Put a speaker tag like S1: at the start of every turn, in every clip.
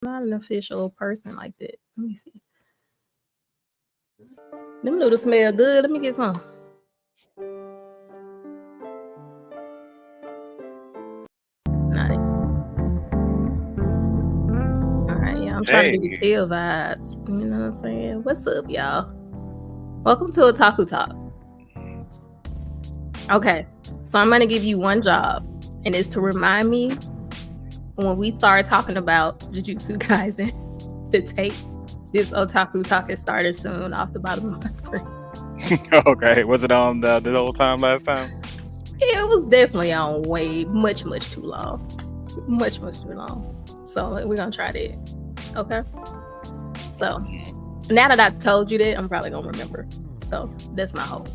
S1: not an official person like that. Let me see. Them noodles smell good. Let me get some. Not it. All right, yeah, I'm trying to do the chill vibes. You know what I'm saying? What's up, y'all? Welcome to Otaku Talk. Okay, so I'm gonna give you one job, and it's to remind me when we start talking about Jujutsu Kaisen to take this Otaku Talk is started soon off the bottom of my screen.
S2: Okay, was it on the whole time last time?
S1: It was definitely on way much too long. Much too long. So we're gonna try that. Okay. So now that I've told you that, I'm probably gonna remember. So that's my hope.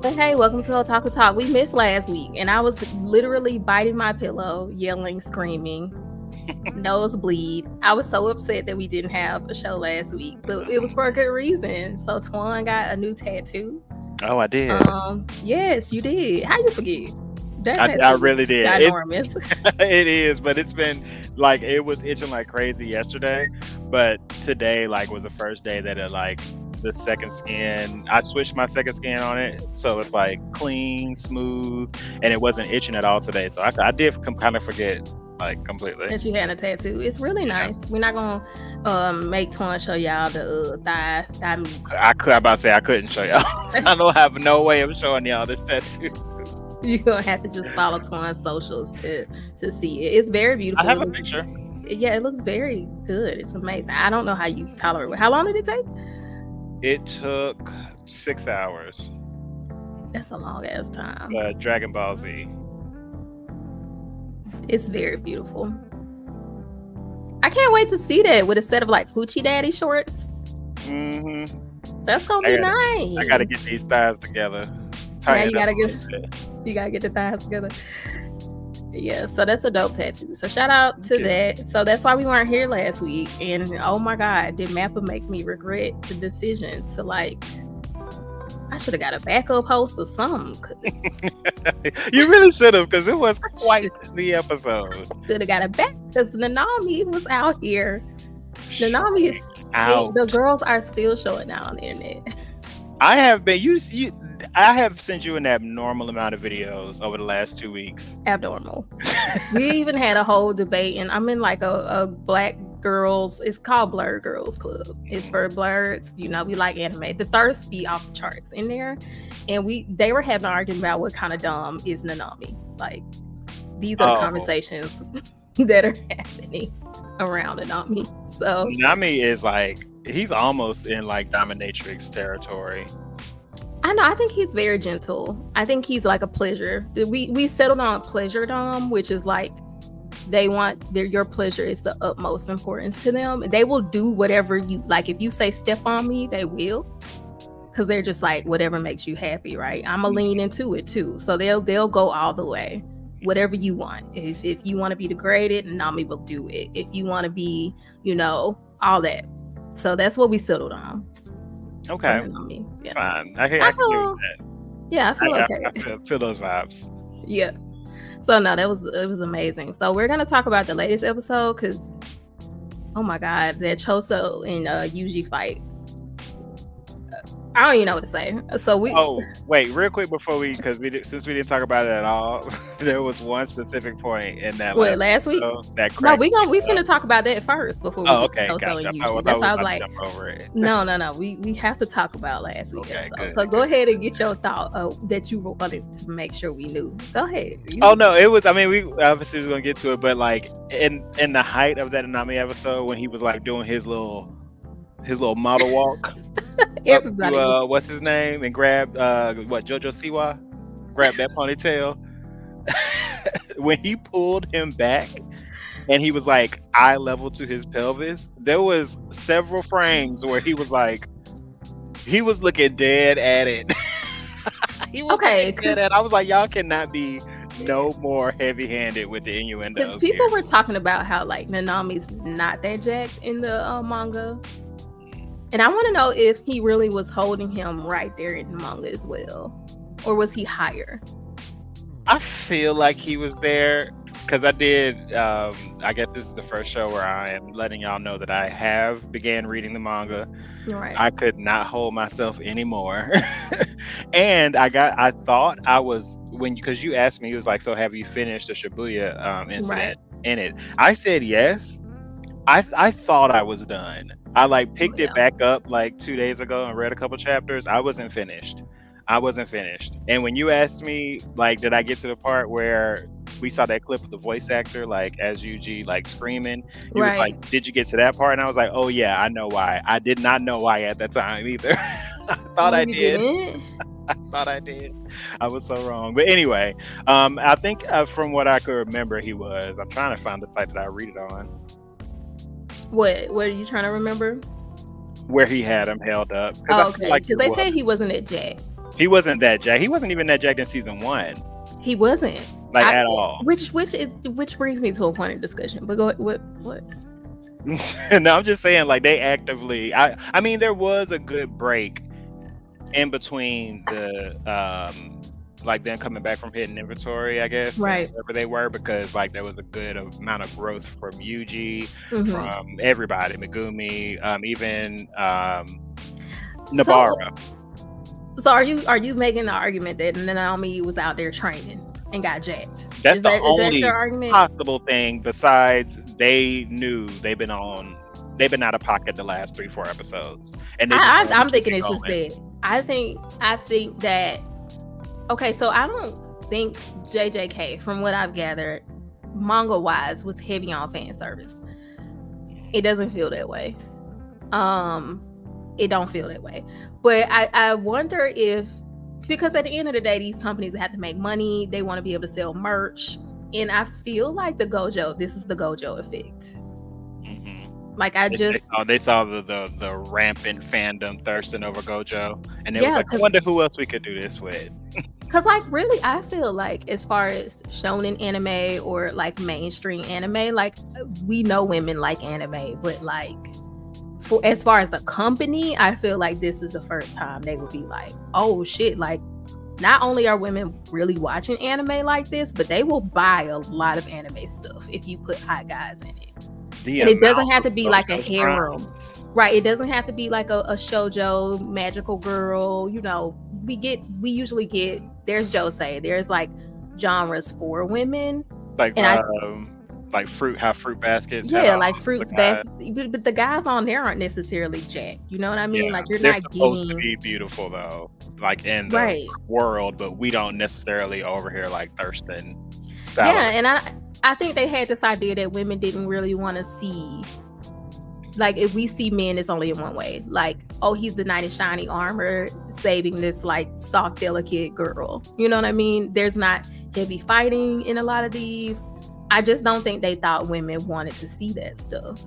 S1: But hey, welcome to Otaku Talk. We missed last week, and I was literally biting my pillow, yelling, screaming, nosebleed. I was so upset that we didn't have a show last week, but it was for a good reason. So Twan got a new tattoo.
S2: Oh, I did.
S1: Yes, you did. How you forget?
S2: I really did.
S1: Ginormous.
S2: It is, but it's been like it was itching like crazy yesterday, but today like was the first day that it like the second skin. I switched my second skin on it, so it's like clean, smooth, and it wasn't itching at all today. So I did kind of forget like completely
S1: that you had a tattoo. It's really nice. We're not gonna make Twan show y'all the thigh meat.
S2: I about to say I couldn't show y'all. I don't have no way of showing y'all this tattoo.
S1: You're gonna have to just follow Twan's socials to see it. It's very beautiful.
S2: I have a picture.
S1: Yeah, it looks very good. It's amazing. I don't know how you tolerate it. How long did it take?
S2: It took 6 hours.
S1: That's a long ass time.
S2: Dragon Ball Z.
S1: It's very beautiful. I can't wait to see that with a set of like hoochie daddy shorts.
S2: Mm-hmm.
S1: That's gonna be nice.
S2: I gotta get these thighs together.
S1: Yeah, you gotta get the thighs together. Yeah, so that's a dope tattoo. So shout out to that. So that's why we weren't here last week. And oh my God, did Mappa make me regret the decision to like, I should have got a backup host or something.
S2: You really should have, because it was quite the episode.
S1: Should have got a back because Nanami was out here. Nanami is out. The girls are still showing out on the internet.
S2: I have been I have sent you an abnormal amount of videos over the last 2 weeks.
S1: Abnormal. We even had a whole debate, and I'm in like a black girls. It's called Blurred Girls Club. It's for blurs. You know, we like anime. The thirst be off the charts in there, and they were having an argument about what kind of dumb is Nanami. Like these are the conversations that are happening around Nanami. So
S2: Nanami is like he's almost in like dominatrix territory.
S1: I know. I think he's very gentle. I think he's like a pleasure. We settled on pleasure dom, which is like they want your pleasure is the utmost importance to them. They will do whatever you like. If you say step on me, they will, because they're just like whatever makes you happy, right? I'm gonna lean into it too. So they'll go all the way, whatever you want. If you want to be degraded, Nami will do it. If you want to be, all that. So that's what we settled on.
S2: Okay. Yeah. Fine. I can feel that.
S1: Yeah, I feel okay.
S2: I feel those vibes.
S1: Yeah. So no, it was amazing. So we're gonna talk about the latest episode because, oh my God, that Choso and Yuji fight. I don't even know what to say. So
S2: wait, real quick before since we didn't talk about it at all, there was one specific point in that
S1: last week. No, we finna talk about that first before we
S2: okay, gotcha.
S1: That's why I was like,
S2: jump over it.
S1: No. We have to talk about last week. So go ahead and get your thought that you wanted to make sure we knew. Go ahead.
S2: No, it was. I mean, we obviously was gonna get to it, but like in the height of that Nanami episode when he was like doing his little model walk.
S1: Everybody
S2: to, what's his name, and grab Jojo Siwa, grab that ponytail. When he pulled him back and he was like eye level to his pelvis, there was several frames where he was looking dead at it. He was dead at it. I was like, y'all cannot be no more heavy-handed with the innuendos.
S1: Because people were talking about how like Nanami's not that jacked in the manga. And I want to know if he really was holding him right there in the manga as well. Or was he higher?
S2: I feel like he was there. because I did. I guess this is the first show where I am letting y'all know that I have began reading the manga.
S1: Right.
S2: I could not hold myself anymore, and I thought I was because you asked me, it was like, so have you finished the Shibuya incident in it? I said yes. I thought I was done. I like picked it back up like 2 days ago and read a couple chapters. I wasn't finished. And when you asked me, like, did I get to the part where we saw that clip of the voice actor, like, as Yuji, like, screaming? You was like, did you get to that part? And I was like, oh yeah, I know why. I did not know why at that time either. I thought I did. I thought I did. I was so wrong. But anyway, I think from what I could remember, I'm trying to find the site that I read it on.
S1: What are you trying to remember?
S2: Where he had him held up.
S1: Oh, okay. Because they said he wasn't that jacked.
S2: He wasn't that jacked. He wasn't even that jacked in season 1.
S1: He wasn't.
S2: Like, at all.
S1: Which brings me to a point of discussion. But go what?
S2: No, I'm just saying, like, they actively. I mean, there was a good break in between the like them coming back from hidden inventory, I guess,
S1: right?
S2: Wherever they were, because like there was a good amount of growth from Yuji, from everybody, Megumi, even Nabara.
S1: So are you making the argument that Nanami was out there training and got jacked?
S2: That's the only possible thing. Besides, they knew they've been out of pocket the last 3-4 episodes, and
S1: I'm thinking it's just that. I think that. Okay, so I don't think JJK, from what I've gathered, manga wise, was heavy on fan service. It doesn't feel that way. It don't feel that way. But I wonder if, because at the end of the day, these companies have to make money. They want to be able to sell merch. And I feel like this is the Gojo effect. Like they
S2: saw the rampant fandom thirsting over Gojo, and it was like, I wonder who else we could do this with.
S1: Because like really, I feel like as far as shonen anime or like mainstream anime, like we know women like anime, but like as far as the company, I feel like this is the first time they would be like, oh shit, like not only are women really watching anime like this, but they will buy a lot of anime stuff if you put hot guys in it. And it doesn't have to be like a harem, right? It doesn't have to be like a shoujo magical girl. You know, we usually get, there's josei, there's like genres for women,
S2: like fruit baskets.
S1: Yeah, like fruits baskets. But the guys on there aren't necessarily jacked. You know what I mean?
S2: Yeah,
S1: like
S2: they're supposed to be beautiful though, like in the world, but we don't necessarily over here like thirsting. Salad.
S1: Yeah, and I think they had this idea that women didn't really want to see, like, if we see men, it's only in one way. Like, oh, he's the knight in shiny armor saving this like soft, delicate girl. You know what I mean? There's not heavy fighting in a lot of these. I just don't think they thought women wanted to see that stuff.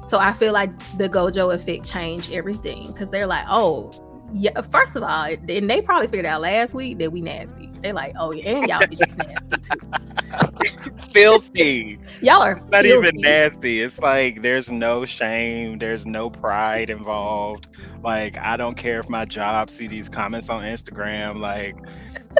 S1: So I feel like the Gojo effect changed everything, because they're like, oh, yeah, first of all, and they probably figured out last week that we nasty. They're like, oh yeah, and y'all bitches nasty too.
S2: Filthy.
S1: Y'all are
S2: not filthy. Even nasty. It's like there's no shame, there's no pride involved. Like, I don't care if my job see these comments on Instagram. Like,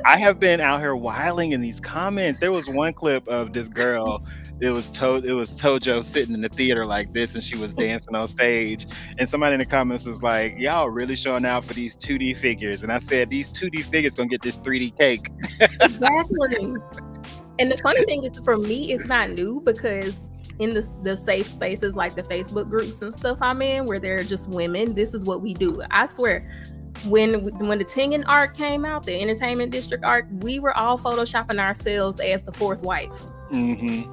S2: I have been out here whiling in these comments. There was one clip of this girl. It was Tojo sitting in the theater like this, and she was dancing on stage. And somebody in the comments was like, "Y'all really showing out for these 2D figures." And I said, "These 2D figures gonna get this 3D cake."
S1: Exactly. And the funny thing is, for me, it's not new, because in the safe spaces like the Facebook groups and stuff I'm in, where they're just women, this is what we do. I swear. When the Tengen arc came out, the Entertainment District arc, we were all photoshopping ourselves as the fourth wife.
S2: Mm-hmm.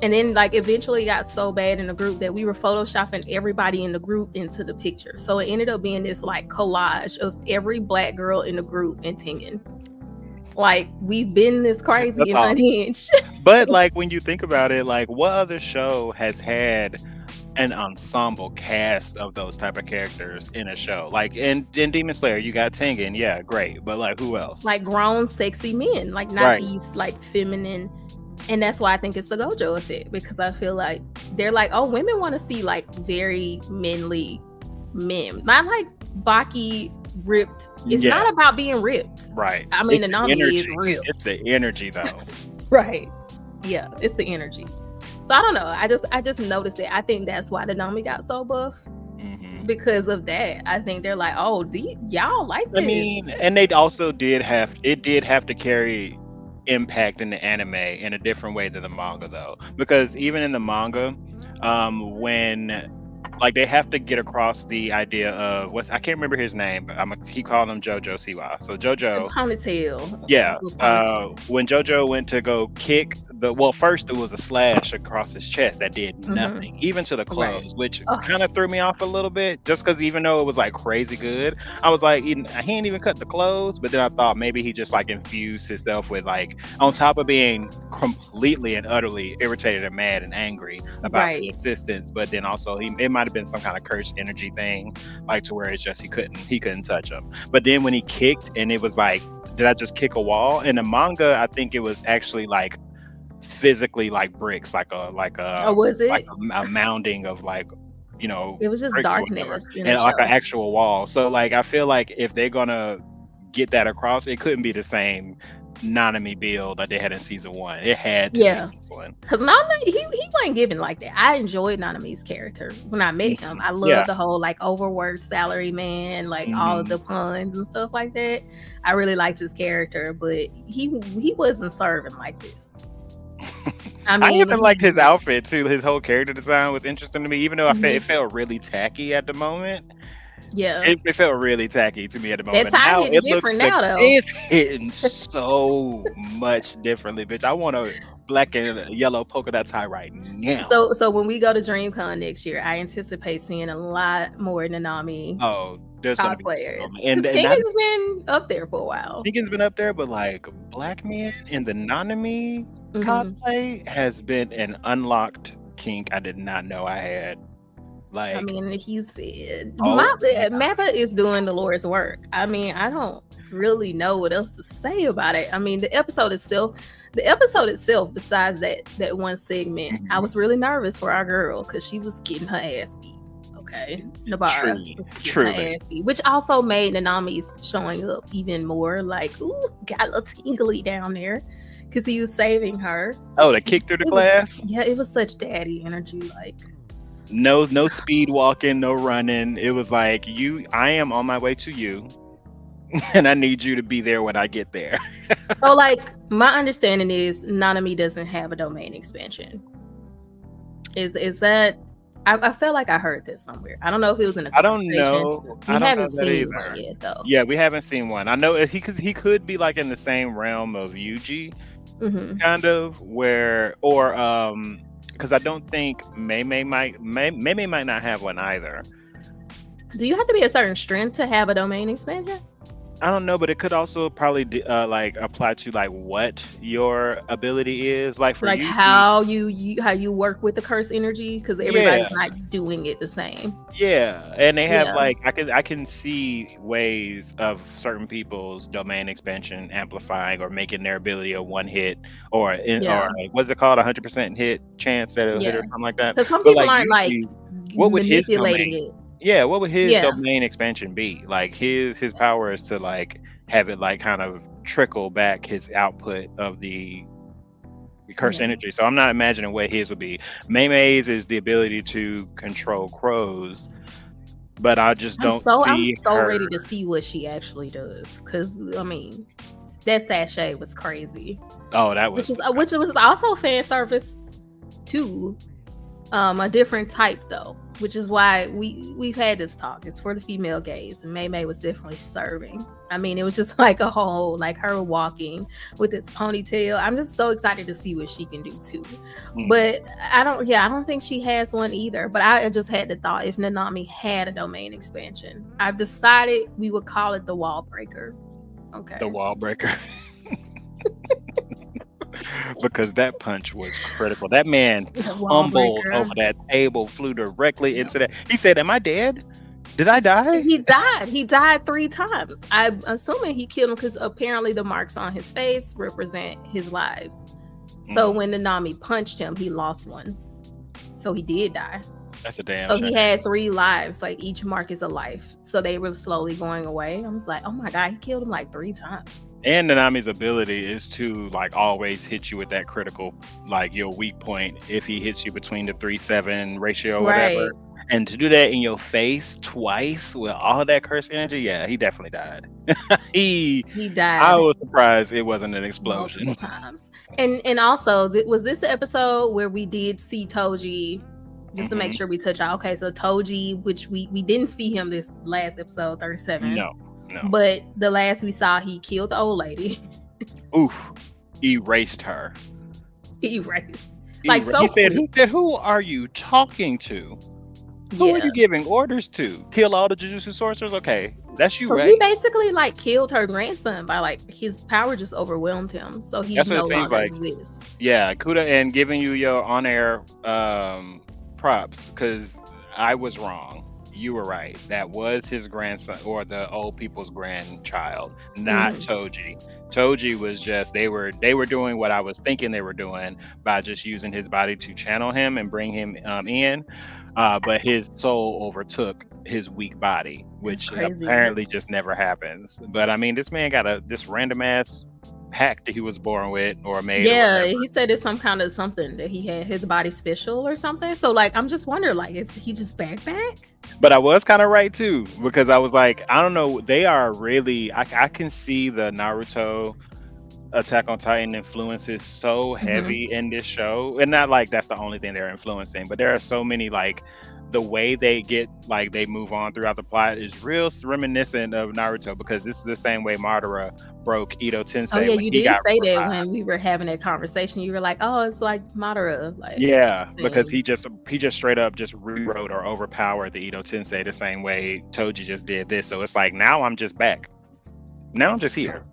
S1: And then like eventually it got so bad in the group that we were photoshopping everybody in the group into the picture. So it ended up being this like collage of every black girl in the group in Tengen. Like, we've been this crazy and unhinged.
S2: But like, when you think about it, like, what other show has had an ensemble cast of those type of characters in a show? Like in Demon Slayer, you got Tengen, yeah, great, but like, who else? Like
S1: grown sexy men, like not these like feminine. And that's why I think it's the Gojo effect, because I feel like they're like, oh, women want to see like very manly men, not like Baki ripped. It's not about being ripped,
S2: right?
S1: I mean, the Nanami is ripped.
S2: It's the energy though.
S1: Right. Yeah, it's the energy. So I don't know. I just noticed it. I think that's why Nanami got so buff. Because of that. I think they're like, oh, y'all like this.
S2: I mean, and they also did have to carry impact in the anime in a different way than the manga, though, because even in the manga, when like they have to get across the idea of I can't remember his name, but I'm gonna keep calling him Jojo Siwa. So Jojo,
S1: ponytail.
S2: yeah. When Jojo went to go kick first it was a slash across his chest that did nothing, even to the clothes, which kind of threw me off a little bit. Just because even though it was like crazy good, I was like, he ain't even cut the clothes. But then I thought maybe he just like infused himself with like, on top of being completely and utterly irritated and mad and angry about the assistance, but then also it might have been some kind of cursed energy thing, like to where it's just he couldn't touch him. But then when he kicked, and it was like, did I just kick a wall? In the manga, I think it was actually like physically like bricks, like a
S1: was it
S2: like a mounding of like, you know,
S1: it was just darkness
S2: and like an actual wall. So like I feel like if they're gonna get that across, it couldn't be the same Nanami build that they had in season 1. It had to be this one.
S1: Because Nanami, he wasn't given like that. I enjoyed Nanami's character when I met him. I loved the whole like overworked salary man, like all of the puns and stuff like that. I really liked his character, but he wasn't serving like this. I mean,
S2: I even liked his outfit too. His whole character design was interesting to me, even though it felt really tacky at the moment.
S1: Yeah,
S2: it felt really tacky to me at the moment.
S1: That tie hitting different now, though.
S2: It's hitting so much differently, bitch. I want a black and yellow polka dot tie right now.
S1: So when we go to DreamCon next year, I anticipate seeing a lot more Nanami.
S2: Oh, there's
S1: cosplayers.
S2: Gonna be and
S1: Tengen's been up there for a while.
S2: Tengen's been up there, but like black men in the Nanami cosplay has been an unlocked kink I did not know I had. Like, I
S1: mean, Mappa is doing the Lord's work. I mean, I don't really know what else to say about it. I mean, the episode itself, besides that one segment, I was really nervous for our girl because she was getting her ass beat. Okay, Nabara
S2: truly.
S1: Which also made Nanami's showing up even more like, ooh, got a little tingly down there because he was saving her.
S2: Oh, the kick through the glass?
S1: Yeah, it was such daddy energy, like.
S2: No speed walking, no running. It was like, I am on my way to you, and I need you to be there when I get there.
S1: So, like, my understanding is Nanami doesn't have a domain expansion. Is that? I felt like I heard this somewhere. I don't know if it was in a conversation.
S2: I don't know.
S1: We haven't seen one yet, though.
S2: Yeah, we haven't seen one. I know he could be like in the same realm of Yuji, kind of, because I don't think Mei Mei might not have one either.
S1: Do you have to be a certain strength to have a domain expansion?
S2: I don't know, but it could also probably like apply to like what your ability is, like for
S1: like
S2: you,
S1: how you work with the curse energy, because everybody's not doing it the same.
S2: Yeah, and they have like I can see ways of certain people's domain expansion amplifying or making their ability a one hit or like, what's it called, 100% hit chance that it'll hit or something like that.
S1: Because some people aren't like
S2: what would
S1: manipulating it.
S2: Yeah, what would his domain expansion be? Like his power is to like have it like kind of trickle back his output of the curse energy. So I'm not imagining what his would be. Mei Mei's is the ability to control crows, but I just don't.
S1: I'm so ready to see what she actually does, because I mean, that sachet was crazy.
S2: Oh, that was
S1: which was also fan service too. A different type though, which is why we've had this talk. It's for the female gaze, and Mei Mei was definitely serving. I mean, it was just like a whole, like her walking with this ponytail. I'm just so excited to see what she can do too. But I don't think she has one either. But I just had the thought, if Nanami had a domain expansion, I've decided we would call it the wall breaker. Okay.
S2: The wall breaker. Because that punch was critical. That man tumbled over that table, flew directly into that. He said, "Am I dead? Did I die?"
S1: He died. He died 3 times. I'm assuming he killed him because apparently the marks on his face represent his lives. So when Nanami punched him, he lost one. So he did die.
S2: That's a damn
S1: So
S2: shame.
S1: he had 3 lives. Like each mark is a life. So they were slowly going away. I was like, oh my god, he killed him like 3 times.
S2: And Nanami's ability is to like always hit you with that critical, like your weak point. If he hits you between the 3-7 ratio or
S1: Right.
S2: whatever, and to do that in your face twice with all of that curse energy, yeah, he definitely died. he,
S1: He
S2: I
S1: died
S2: was surprised it wasn't an
S1: multiple
S2: explosion.
S1: times. And also, was this the episode where we did see Toji? Just to make
S2: Mhm.
S1: sure we touch on. Okay, so Toji, which we didn't see him this last episode 37.
S2: No.
S1: But the last we saw, he killed the old lady.
S2: Oof, erased her.
S1: He erased. Like so
S2: He said,
S1: quick.
S2: "Who are you talking to? Who are
S1: Yeah.
S2: you giving orders to? Kill all the Jujutsu sorcerers? Okay, that's you,
S1: So
S2: right?"
S1: he basically like killed her grandson by like his power just overwhelmed him. So he
S2: That's what
S1: no
S2: it seems
S1: longer
S2: like.
S1: exists.
S2: Yeah, Kuda, and giving you your on-air props, because I was wrong. You were right. That was his grandson, or the old people's grandchild, not Toji. Toji was just they were doing what I was thinking they were doing by just using his body to channel him and bring him in. But his soul overtook his weak body, which
S1: Crazy.
S2: apparently just never happens. But I mean, this man got this random ass pack that he was born with or made.
S1: Yeah, he said it's some kind of something that he had his body special or something. So like, I'm just wondering, like, is he just back?
S2: But I was kind of right too, because I was like, I don't know, they are really. I can see the Naruto, Attack on Titan influences so heavy in this show, and not like that's the only thing they're influencing, but there are so many, like the way they get, like they move on throughout the plot is real reminiscent of Naruto, because this is the same way Madara broke Ito Tensei.
S1: Oh yeah,
S2: when
S1: you
S2: he
S1: did
S2: got
S1: say that
S2: revived.
S1: when we were having that conversation. You were like, "Oh, it's like Madara." Like,
S2: Yeah, because he just straight up just rewrote or overpowered the Ito Tensei the same way Toji just did this. So it's like, now I'm just back. Now I'm just here.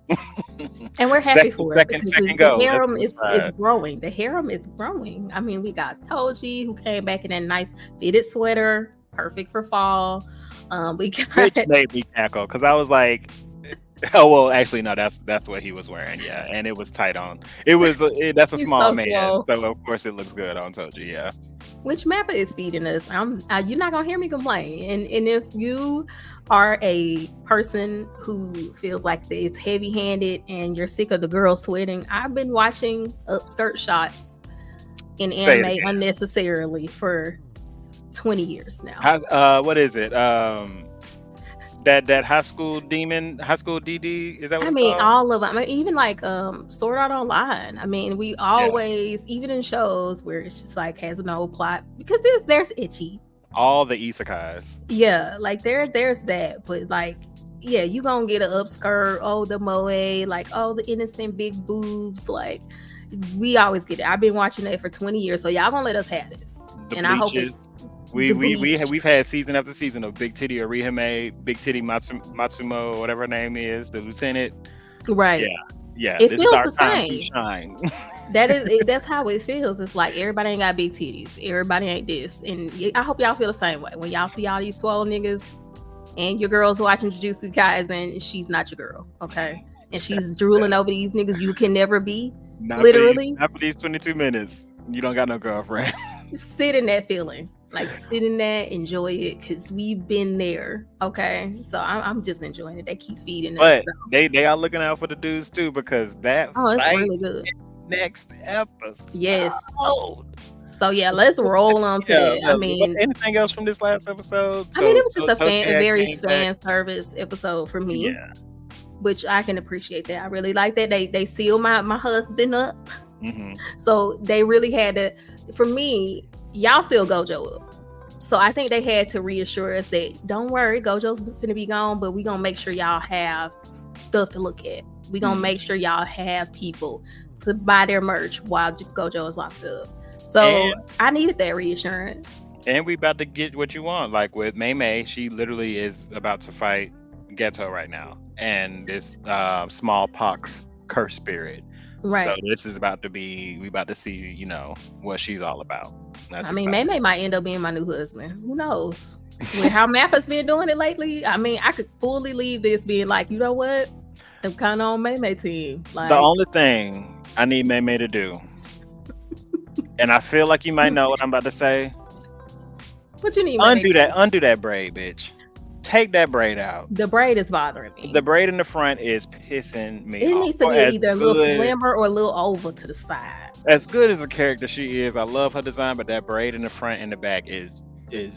S1: And we're happy for it because
S2: second
S1: the
S2: go.
S1: harem is growing. The harem is growing. I mean, we got Toji, who came back in that nice fitted sweater, perfect for fall. We got
S2: Which made me cackle, because I was like, oh well, actually no, that's what he was wearing. Yeah, and it was tight on. It was that's a
S1: He's
S2: small
S1: so
S2: man,
S1: small.
S2: so of course it looks good on Toji. Yeah.
S1: Which Mappa is feeding us. You're not gonna hear me complain. And if you are a person who feels like it's heavy-handed and you're sick of the girls sweating, I've been watching upskirt shots in anime unnecessarily for 20 years now.
S2: What is it? That high school DD, is that what
S1: I
S2: it's
S1: mean,
S2: called?
S1: all of them. I mean, even like Sword Art Online. I mean, we always, even in shows where it's just like has no plot, because there's itchy.
S2: All the isekais.
S1: Yeah, like there's that, but like, yeah, you gonna get an upskirt, the moe, like the innocent big boobs, like we always get it. I've been watching that for 20 years, so y'all gonna let us have this.
S2: And I hope we've had season after season of Big Titty Orihime, Big Titty Matsumo, whatever her name is, the lieutenant.
S1: Right.
S2: Yeah.
S1: It feels the same.
S2: Shine.
S1: That's how it feels. It's like everybody ain't got big titties. Everybody ain't this. And I hope y'all feel the same way. When y'all see all these swole niggas and your girl's watching Jujutsu Kaisen, she's not your girl, okay? And she's drooling over these niggas you can never be. Literally.
S2: Not for these 22 minutes. You don't got no girlfriend.
S1: Sit in that feeling. Like, sit in that, enjoy it, because we've been there, okay? So I'm just enjoying it. They keep feeding us.
S2: But they are looking out for the dudes too, because that
S1: it's really good.
S2: Next episode.
S1: Yes. So yeah, let's roll on to that. I mean,
S2: anything else from this last episode?
S1: I mean, it was just a very fan service episode for me.
S2: Yeah.
S1: Which I can appreciate that. I really like that. They sealed my husband up. So they really had to, for me, y'all seal Gojo up. So I think they had to reassure us that don't worry, Gojo's gonna be gone, but we gonna make sure y'all have stuff to look at. We gonna make sure y'all have people to buy their merch while Gojo is locked up. So I needed that reassurance.
S2: And we about to get what you want. Like with Mei Mei, she literally is about to fight Geto right now, and this smallpox curse spirit.
S1: Right.
S2: So this is about to be, we about to see, what she's all about.
S1: I mean, Mei Mei might end up being my new husband. Who knows? With how Mappa's been doing it lately, I mean, I could fully leave this being like, you know what? I'm kind of on Mei Mei team. Like,
S2: the only thing I need Mei Mei to do, and I feel like you might know what I'm about to say,
S1: What you need?
S2: Undo that braid, bitch. Take that braid out.
S1: The braid is bothering me.
S2: The braid in the front is pissing me
S1: It
S2: off.
S1: needs to be either a little slimmer or a little over to the side.
S2: As good as a character she is, I love her design, but that braid in the front and the back is.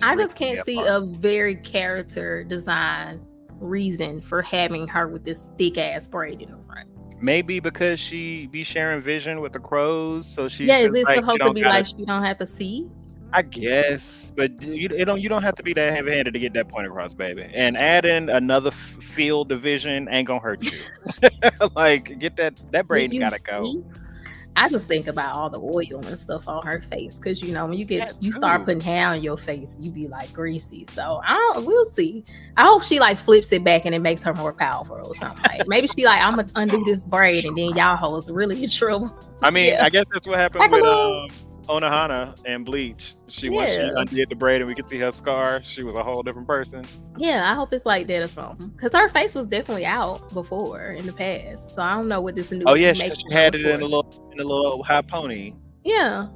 S1: I just can't see a very character design reason for having her with this thick ass braid in the front.
S2: Maybe because she be sharing vision with the crows, so she.
S1: Yeah, is it supposed to be like she don't have to see?
S2: I guess, but you don't have to be that heavy-handed to get that point across, baby. And adding another field division ain't gonna hurt you. Like, get that braid gotta go.
S1: I just think about all the oil and stuff on her face, because when you start putting hair on your face, you be like greasy. So we'll see. I hope she like flips it back and it makes her more powerful or something. Like, maybe she like, I'm gonna undo this braid and then y'all hoes really in trouble.
S2: I mean, I guess that's what happened with Onohana and Bleach. Once she undid the braid and we could see her scar, she was a whole different person.
S1: Yeah, I hope it's like that or something, because her face was definitely out before in the past. So I don't know what this new.
S2: Oh yeah, she had it in a little high pony.
S1: Yeah,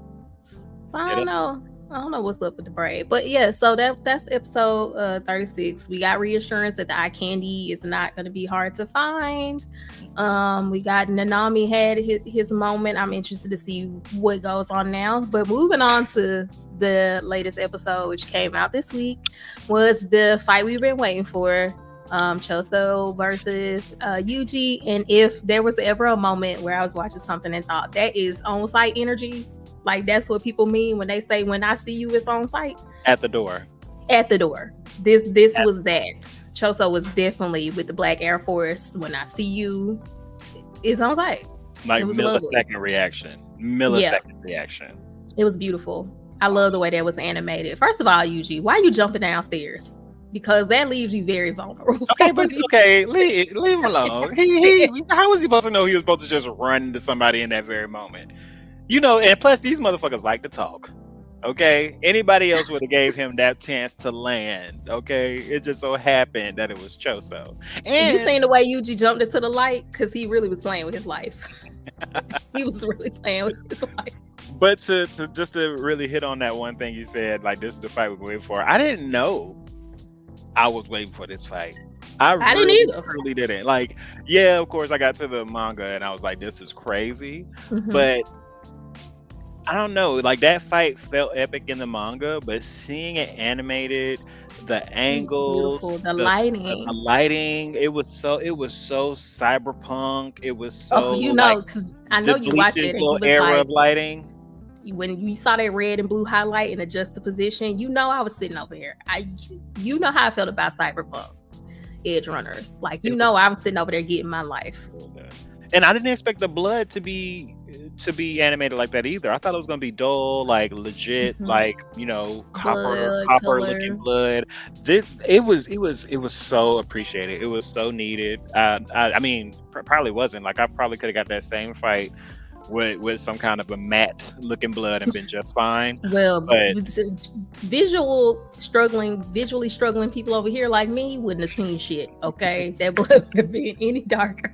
S1: so I don't know. I don't know what's up with the braid, but yeah. So that's episode 36. We got reassurance that the eye candy is not going to be hard to find. We got Nanami had his moment. I'm interested to see what goes on now. But moving on to the latest episode, which came out this week, was the fight we've been waiting for. Choso versus Yuji. And if there was ever a moment where I was watching something and thought that is on-site energy, like that's what people mean when they say, when I see you, it's on site.
S2: At the door.
S1: This was that. Choso was definitely with the Black Air Force. When I see you, it's on site.
S2: Like millisecond reaction. Reaction.
S1: It was beautiful. I love the way that was animated. First of all, Yuji, why are you jumping downstairs? Because that leaves you very vulnerable.
S2: Okay, leave him alone. How was he supposed to know he was supposed to just run into somebody in that very moment? And plus these motherfuckers like to talk. Okay, anybody else would have gave him that chance to land. Okay, it just so happened that it was Choso. And you
S1: seen the way Yuji jumped into the light, because he really was playing with his life. He was really playing with his life.
S2: But to just to really hit on that one thing you said, like this is the fight we're waiting for. I didn't know I was waiting for this fight. I didn't either. Really didn't. Like, yeah, of course I got to the manga and I was like, this is crazy. Mm-hmm. But I don't know, like that fight felt epic in the manga, but seeing it animated, the angles,
S1: the lighting,
S2: it was so cyberpunk. It was so
S1: because I know you watched it.
S2: Little era of lighting.
S1: When you saw that red and blue highlight and adjust the position, I was sitting over here. You know how I felt about cyberpunk edge runners. Like, I was sitting over there getting my life.
S2: And I didn't expect the blood to be animated like that either. I thought it was gonna be dull, like legit, mm-hmm. like copper looking blood. It was so appreciated. It was so needed. I mean, probably wasn't. Like, I probably could have got that same fight with some kind of a matte looking blood and been just fine.
S1: Well, but visually struggling people over here like me wouldn't have seen shit. Okay, that blood would have been any darker.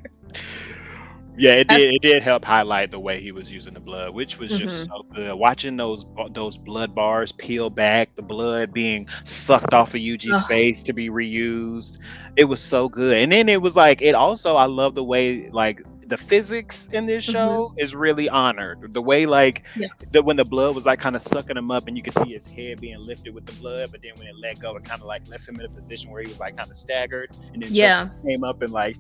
S2: Yeah, it did help highlight the way he was using the blood, which was just so good. Watching those blood bars peel back, the blood being sucked off of Yuji's face to be reused. It was so good. And then it was like, I love the way like the physics in this show is really honored. The way when the blood was like kind of sucking him up and you could see his head being lifted with the blood, but then when it let go, it kind of like left him in a position where he was like kind of staggered, and then Choso came up and like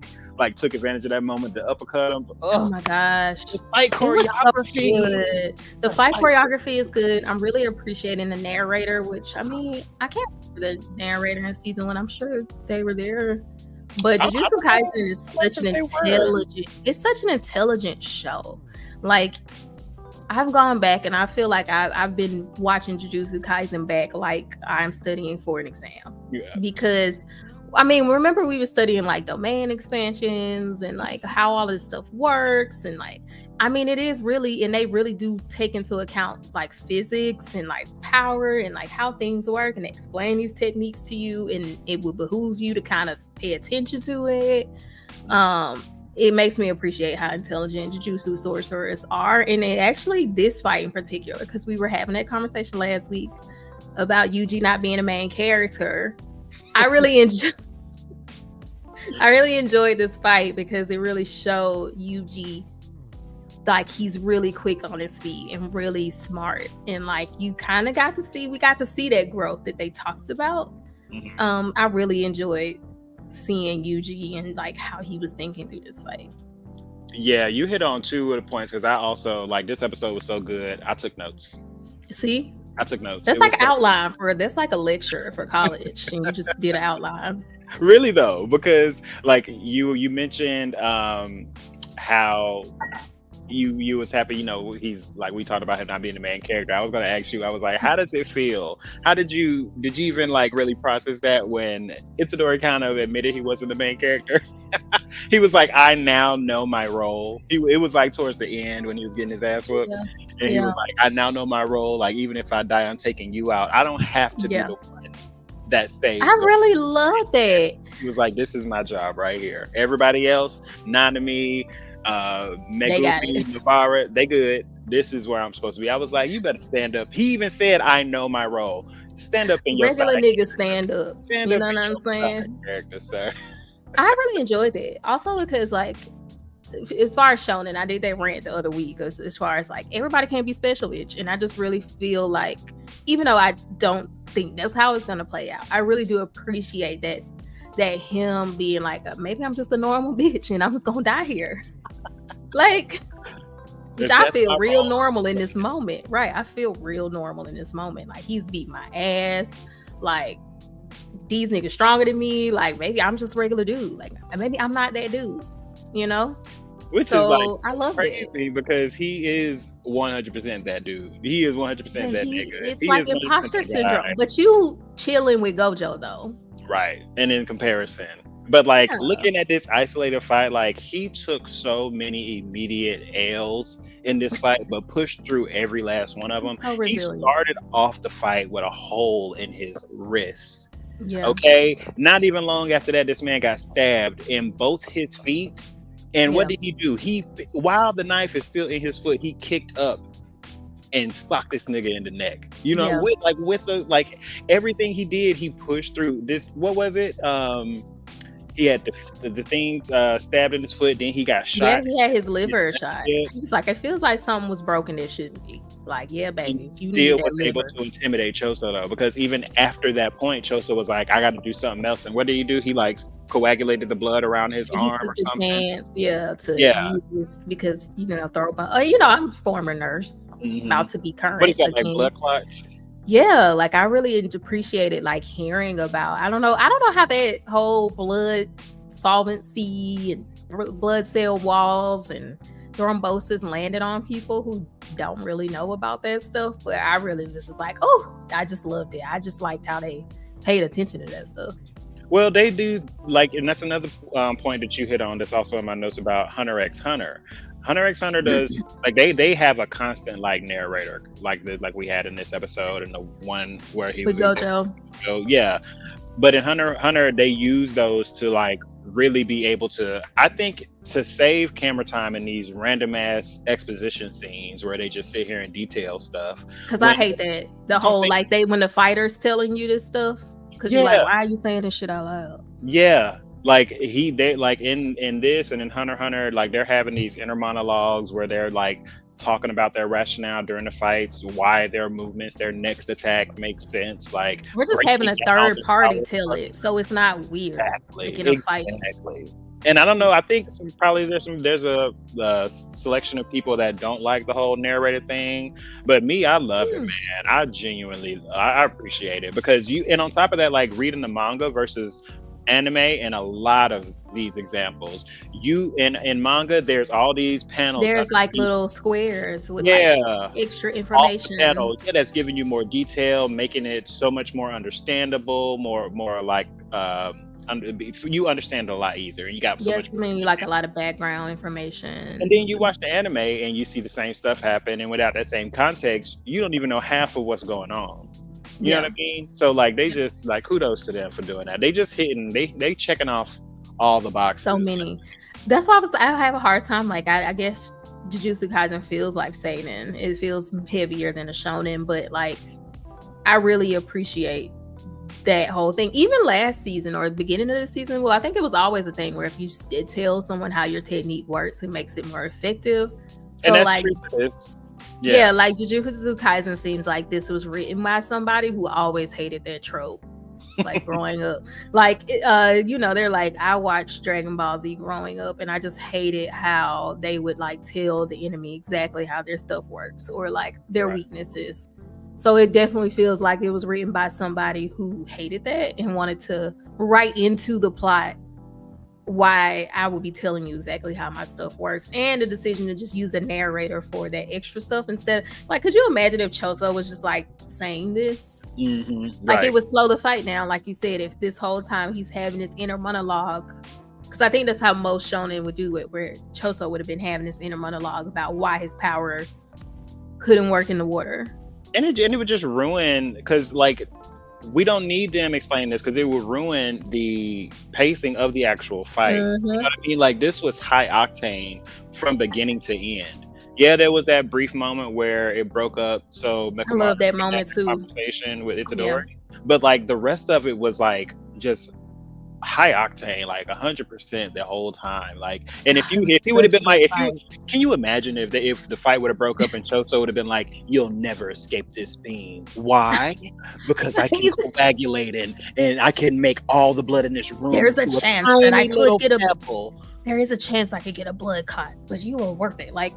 S2: took advantage of that moment to uppercut him.
S1: Oh my gosh,
S2: the fight choreography.
S1: The fight choreography is good. I'm really appreciating the narrator, which I mean, I can't remember the narrator in season 1. I'm sure they were there. But Jujutsu Kaisen is such an intelligent show. Like, I've gone back and I feel like I've been watching Jujutsu Kaisen back like I'm studying for an exam. Yeah. Because, I mean, remember we were studying like domain expansions and like how all this stuff works, and like, I mean, it is really, and they really do take into account like physics and like power and like how things work, and explain these techniques to you, and it would behoove you to kind of pay attention to it. It makes me appreciate how intelligent Jujutsu sorcerers are, and it actually, this fight in particular, because we were having that conversation last week, about Yuji not being a main character. I really enjoyed this fight because it really showed Yuji like he's really quick on his feet and really smart, and like you kind of got to see that growth that they talked about. I really enjoyed seeing Yuji and like how he was thinking through this fight.
S2: Yeah, you hit on two of the points because I also like this episode was so good. I took notes.
S1: See,
S2: I took notes.
S1: That's like an outline that's like a lecture for college, and you just did an outline.
S2: Really though, because like you mentioned how you was happy, he's like, we talked about him not being the main character. I was going to ask you, I was like, how does it feel? Did you even like really process that when Itadori kind of admitted he wasn't the main character? He was like, I now know my role. It was like towards the end when he was getting his ass whooped. Yeah. And he was like, I now know my role. Like, even if I die, I'm taking you out. I don't have to be the one that saves.
S1: I really love that. He
S2: was like, this is my job right here. Everybody else, Nanami, Megumi, Navarra, they good. This is where I'm supposed to be. I was like, you better stand up. He even said, I know my role. Stand up in your
S1: regular niggas stand up.
S2: Stand up.
S1: You know what I'm saying?
S2: Character, sir.
S1: I really enjoyed that. Also because like, as far as shonen, I did that rant the other week as far as like everybody can't be special bitch, and I just really feel like, even though I don't think that's how it's gonna play out, I really do appreciate that him being like, maybe I'm just a normal bitch and I'm just gonna die here. Like, which I feel real normal in this moment, right? I feel real normal in this moment. Like, he's beat my ass. Like, these niggas stronger than me. Like, maybe I'm just a regular dude. Like, maybe I'm not that dude,
S2: Which
S1: so,
S2: is like
S1: I love
S2: crazy because he is 100% that dude. He is 100% that nigga.
S1: It's like imposter syndrome. But you chilling with Gojo though.
S2: Right. And in comparison. But like looking at this isolated fight, like he took so many immediate L's in this fight, but pushed through every last one of them.
S1: So
S2: he started off the fight with a hole in his wrist.
S1: Yeah.
S2: Okay. Not even long after that, this man got stabbed in both his feet. And what did he do? While the knife is still in his foot, he kicked up and socked this nigga in the neck. With everything he did, he pushed through this. What was it? He had the thing stabbed in his foot. Then he got shot.
S1: Yeah, he had his liver shot. He was like, it feels like something was broken that shouldn't be. It's like, yeah, baby.
S2: He still was able to intimidate Choso though, because even after that point, Choso was like, I got to do something else. And what did he do? He like coagulated the blood around his arm or something.
S1: Use this because throw a I'm a former nurse, about to be current.
S2: What is that, like blood clots?
S1: Yeah, like I really appreciated like hearing about. I don't know how that whole blood solvency and blood cell walls and thrombosis landed on people who don't really know about that stuff, but I really was just like, I just loved it. I just liked how they paid attention to that stuff.
S2: Well, they do and that's another point that you hit on. That's also in my notes about Hunter x Hunter. Hunter x Hunter does like they have a constant like narrator like we had in this episode and the one where he was
S1: Gojo.
S2: Yeah, but in Hunter they use those to like really be able to, I think, to save camera time in these random ass exposition scenes where they just sit here and detail stuff.
S1: Because I hate that the whole like when the fighter's telling you this stuff. Because you're like, why are you saying this shit out loud?
S2: Yeah. Like they like in this and in Hunter x Hunter, like they're having these inner monologues where they're like talking about their rationale during the fights, why their movements, their next attack makes sense. Like
S1: we're just having a third party tell it, so it's not weird.
S2: Exactly.
S1: In a fight.
S2: And I don't know. I think there's a selection of people that don't like the whole narrated thing, but me, I love it, man. I genuinely I appreciate it because and on top of that, like reading the manga versus anime and a lot of these examples, in manga there's all these panels,
S1: there's like little squares with like extra information
S2: panels, that's giving you more detail, making it so much more understandable, more like you understand it a lot easier, and you got so much
S1: like a lot of background information.
S2: And then you watch the anime and you see the same stuff happen, and without that same context you don't even know half of what's going on. You know what I mean? So like they just like kudos to them for doing that. They just hitting, they checking off all the boxes.
S1: So many. That's why I have a hard time. Like I guess Jujutsu Kaisen feels like seinen. It feels heavier than a shonen, but like I really appreciate that whole thing. Even last season or the beginning of the season, well, I think it was always a thing where if you tell someone how your technique works, it makes it more effective. So
S2: And that's
S1: like,
S2: true for this.
S1: yeah, like Jujutsu Kaisen seems like this was written by somebody who always hated that trope. Like growing up, like they're like, I watched Dragon Ball Z growing up, and I just hated how they would like tell the enemy exactly how their stuff works or like their weaknesses. So it definitely feels like it was written by somebody who hated that and wanted to write into the plot why I would be telling you exactly how my stuff works, and the decision to just use a narrator for that extra stuff instead. Like, could you imagine if Choso was just like saying this? Like, it would slow the fight down, like you said, if this whole time he's having this inner monologue. Because I think that's how most shonen would do it, where Choso would have been having this inner monologue about why his power couldn't work in the water.
S2: And it would just ruin, because like, we don't need them explaining this because it would ruin the pacing of the actual fight. You know what I mean? Like, this was high octane from beginning to end. Yeah, there was that brief moment where it broke up. So
S1: I love that moment too.
S2: Conversation with Itadori, but like the rest of it was like just high octane, like 100% the whole time. Like, and if he would have been like, can you imagine if the fight would have broke up and Choso would have been like, you'll never escape this beam. Why? Because I can coagulate and I can make all the blood in this room.
S1: There's a chance that I could get a pebble. There is a chance I could get a blood clot, but you were worth it. Like,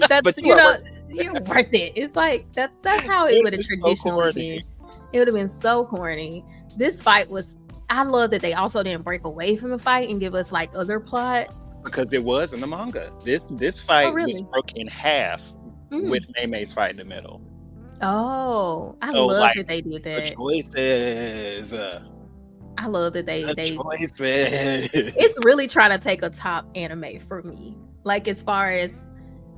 S1: that's you're worth it. It's like that's how it would have traditionally been. It would have been so corny. This fight was. I love that they also didn't break away from the fight and give us like other plot,
S2: because it was in the manga. This fight was broke in half with Mei Mei's fight in the middle.
S1: Oh, I love like, that they did that.
S2: The choices.
S1: I love that they
S2: choices.
S1: It's really trying to take a top anime for me. Like, as far as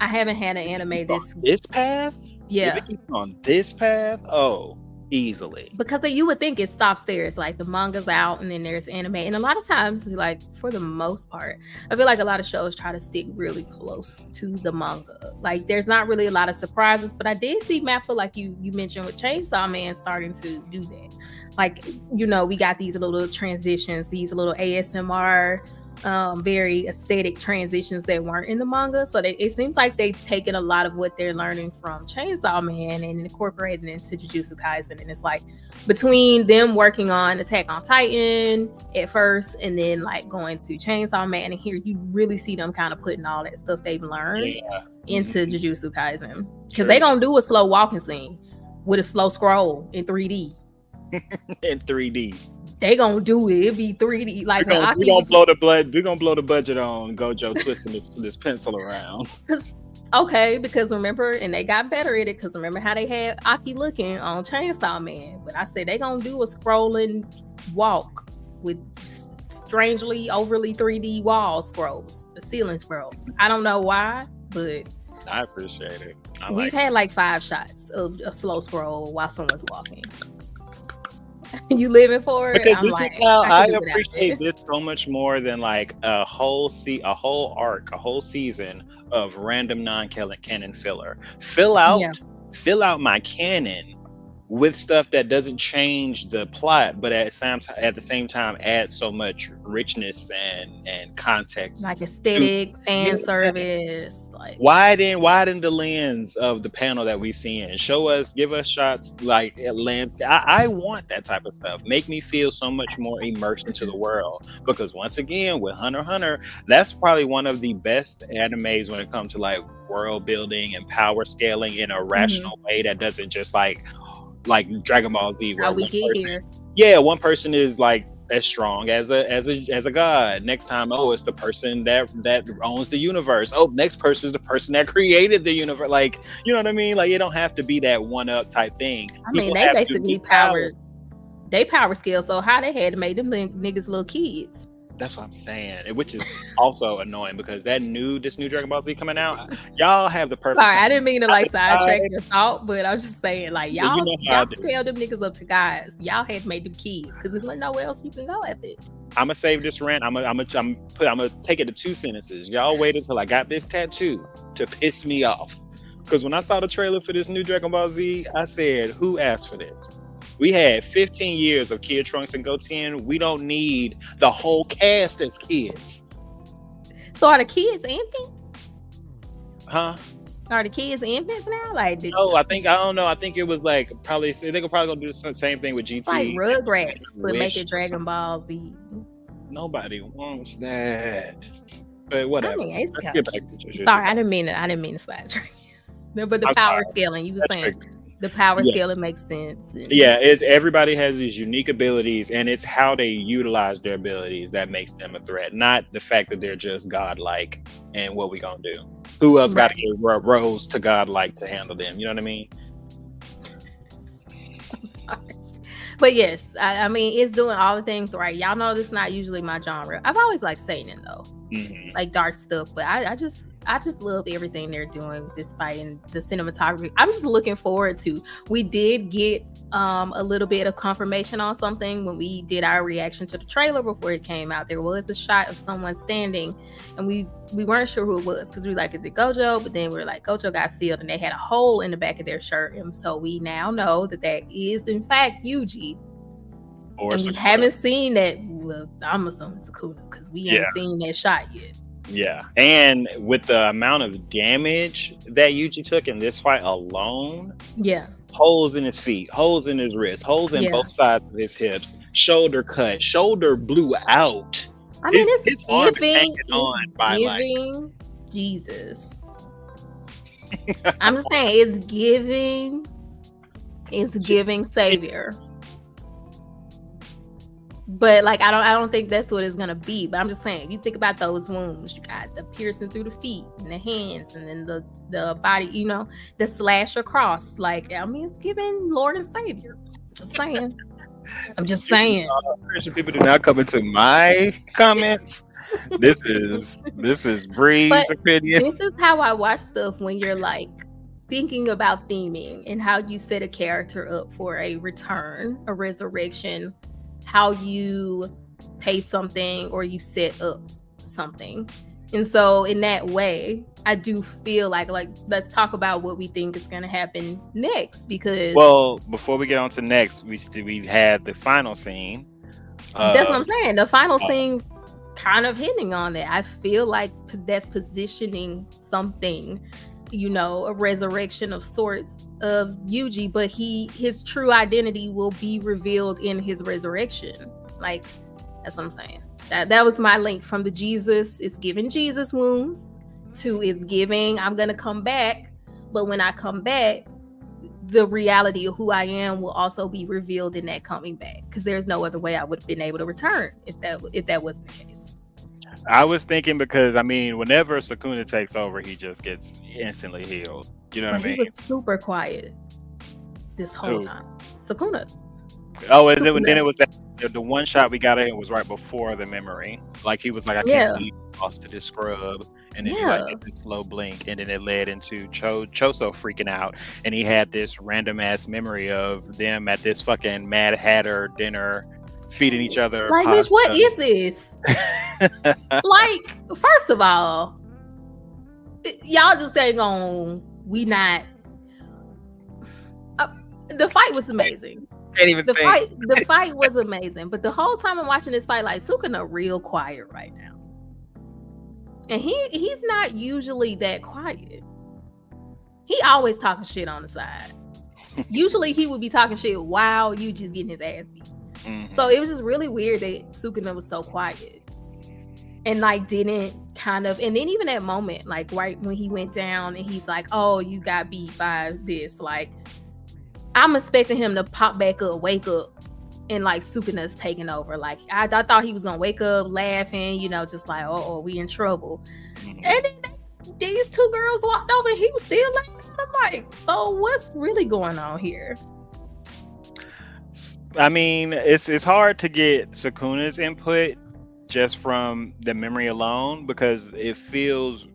S1: I haven't had an anime
S2: this path.
S1: Yeah,
S2: if it keeps on this path. Oh. Easily,
S1: because you would think it stops there. It's like the manga's out and then there's anime, and a lot of times, like, for the most part, I feel like a lot of shows try to stick really close to the manga. Like, there's not really a lot of surprises, but I did see Mappa, like you mentioned with Chainsaw Man, starting to do that. Like, we got these little transitions, these little ASMR very aesthetic transitions that weren't in the manga. So it seems like they've taken a lot of what they're learning from Chainsaw Man and incorporated it into Jujutsu Kaisen. And it's like, between them working on Attack on Titan at first and then like going to Chainsaw Man, and here you really see them kind of putting all that stuff they've learned into Jujutsu Kaisen. Because they're gonna do a slow walking scene with a slow scroll in 3D.
S2: In 3D.
S1: They gonna do it. It be 3D. Like,
S2: we're gonna blow the blood. We're gonna blow the budget on Gojo twisting this pencil around.
S1: Because remember, and they got better at it. Because remember how they had Aki looking on Chainsaw Man. But I said they gonna do a scrolling walk with strangely overly 3D wall scrolls, the ceiling scrolls. I don't know why, but
S2: I appreciate it.
S1: We've had like 5 shots of a slow scroll while someone's walking. You living for it?
S2: Because I appreciate this so much more than like a whole arc, a whole season of random non-canon filler. Fill out my canon with stuff that doesn't change the plot, but at the same time add so much richness and context, like
S1: aesthetic, fan service. Like,
S2: widen the lens of the panel that we see in. Give us shots like at landscape. I want that type of stuff. Make me feel so much more immersed into the world, because once again with Hunter x Hunter, that's probably one of the best animes when it comes to like world building and power scaling in a rational way that doesn't just like Dragon Ball Z, where one person is like as strong as a god. Next time, it's the person that owns the universe. Next person is the person that created the universe. Like, you know what I mean? Like, it don't have to be that one up type thing.
S1: I mean, they basically power scale. So how they had to make them niggas little kids.
S2: That's what I'm saying, which is also annoying because this new Dragon Ball Z coming out, y'all have the perfect.
S1: Sorry, I didn't mean to like sidetrack your thought, but I was just saying, like, y'all scale them niggas up to guys. Y'all had to make them kids because there's nowhere else you can go at it.
S2: I'm gonna save this rant. I'm gonna take it to 2 sentences. Y'all waited till I got this tattoo to piss me off, because when I saw the trailer for this new Dragon Ball Z, I said, "Who asked for this?" We had 15 years of Kid Trunks and Goten. We don't need the whole cast as kids.
S1: So are the kids infants?
S2: Huh?
S1: Are the kids infants now? Like,
S2: No, I don't know. I think it was like probably they could probably gonna do the same thing with GT.
S1: It's like Rugrats, but make it Dragon Ball Z.
S2: Nobody wants that. But whatever.
S1: I mean, it's
S2: Let's
S1: kind
S2: get
S1: of
S2: back to Jujutsu.
S1: sorry. I didn't mean to slide track. No, but the power scaling, you were saying the power scaling makes sense.
S2: Yeah, everybody has these unique abilities, and it's how they utilize their abilities that makes them a threat, not the fact that they're just godlike. And what we gonna do? Who else got to get rose to godlike to handle them? You know what I mean?
S1: I'm sorry. But yes, I mean, it's doing all the things right. Y'all know this is not usually my genre. I've always liked seinen though, like dark stuff. But I just love everything they're doing with this fight and the cinematography. I'm just looking forward to. We did get a little bit of confirmation on something when we did our reaction to the trailer before it came out. There was a shot of someone standing, and we weren't sure who it was because we were like, is it Gojo? But then we were like, Gojo got sealed, and they had a hole in the back of their shirt, and so we now know that is in fact Yuji. And we haven't seen that. Well, I'm assuming Sukuna because we haven't seen that shot yet.
S2: Yeah, and with the amount of damage that Yuji took in this fight alone, holes in his feet, holes in his wrists, holes in both sides of his hips, shoulder cut, shoulder blew out.
S1: I mean, it's giving Jesus. I'm just saying, it's giving Savior. But like I don't think that's what it's gonna be. But I'm just saying, if you think about those wounds, you got the piercing through the feet and the hands, and then the body, you know, the slash across. Like, I mean, it's giving Lord and Savior. Just saying. I'm just saying.
S2: Christian people do not come into my comments. This is Bree's opinion.
S1: This is how I watch stuff when you're like thinking about theming and how you set a character up for a return, a resurrection. How you pay something or you set up something. And so in that way, I do feel like let's talk about what we think is going to happen next, because
S2: before we get on to next, we had the final scene.
S1: That's what I'm saying. The final scene's kind of hitting on that. I feel like that's positioning something, you know, a resurrection of sorts of Yuji, but his true identity will be revealed in his resurrection. Like, that's what I'm saying. That was my link from the Jesus. It's giving Jesus wounds to it's giving I'm gonna come back, but when I come back, the reality of who I am will also be revealed in that coming back, because there's no other way I would have been able to return if that wasn't the case.
S2: I was thinking, because I mean, whenever Sukuna takes over, he just gets instantly healed. You know what I mean?
S1: He was super quiet this whole time. Sukuna.
S2: Oh, and then it was the one shot we got in was right before the memory. Like, he was like, I can't believe I lost to this scrub. And then he like did this slow blink, and then it led into Choso freaking out, and he had this random ass memory of them at this fucking Mad Hatter dinner, feeding each other.
S1: Like, bitch, what is this? Like, first of all, y'all just ain't gonna. The fight was amazing. The fight was amazing, but the whole time I'm watching this fight, like, Sukuna real quiet right now. And he's not usually that quiet. He always talking shit on the side. Usually he would be talking shit while you just getting his ass beat. Mm-hmm. So it was just really weird that Sukuna was so quiet. And like didn't kind of, and then even that moment, like right when he went down and he's like, oh, you got beat by this. Like, I'm expecting him to pop back up, wake up, and like Sukuna's taking over. Like, I thought he was gonna wake up laughing, you know, just like, oh, we in trouble. Mm-hmm. And then these two girls walked over and he was still laughing. I'm like, so what's really going on here?
S2: I mean, it's hard to get Sukuna's input just from the memory alone, because it feels,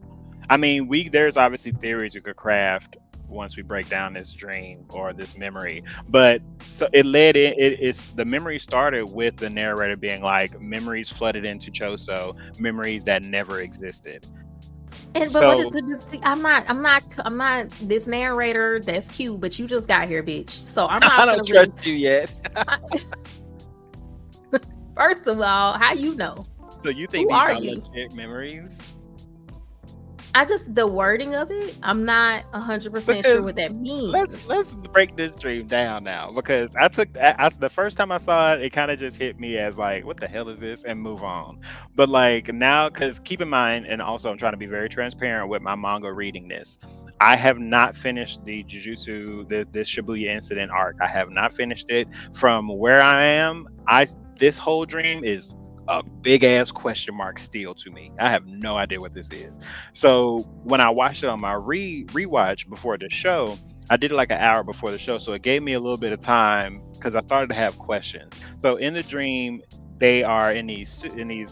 S2: I mean, there's obviously theories you could craft once we break down this dream or this memory, but so it's the memory started with the narrator being like, memories flooded into Choso, memories that never existed.
S1: But what is
S2: So
S1: I'm not this narrator that's cute, but you just got here, bitch. So I'm
S2: I
S1: not
S2: don't
S1: gonna really.
S2: trust you yet.
S1: First of all, how you know?
S2: So you think
S1: Who
S2: these
S1: are
S2: are
S1: you?
S2: legit memories?
S1: The wording of it, I'm not 100% sure
S2: Because
S1: what that
S2: let's
S1: means.
S2: let's break this dream down now. Because the first time I saw it, it kind of just hit me as like, what the hell is this, and move on. But like now, because keep in mind, and also I'm trying to be very transparent with my manga reading this. I have not finished the this Shibuya incident arc. I have not finished it. From where I am, I this whole dream is a big ass question mark still to me. I have no idea what this is. So when I watched it on my rewatch before the show, I did it like an hour before the show, so it gave me a little bit of time because I started to have questions. So in the dream, they are in these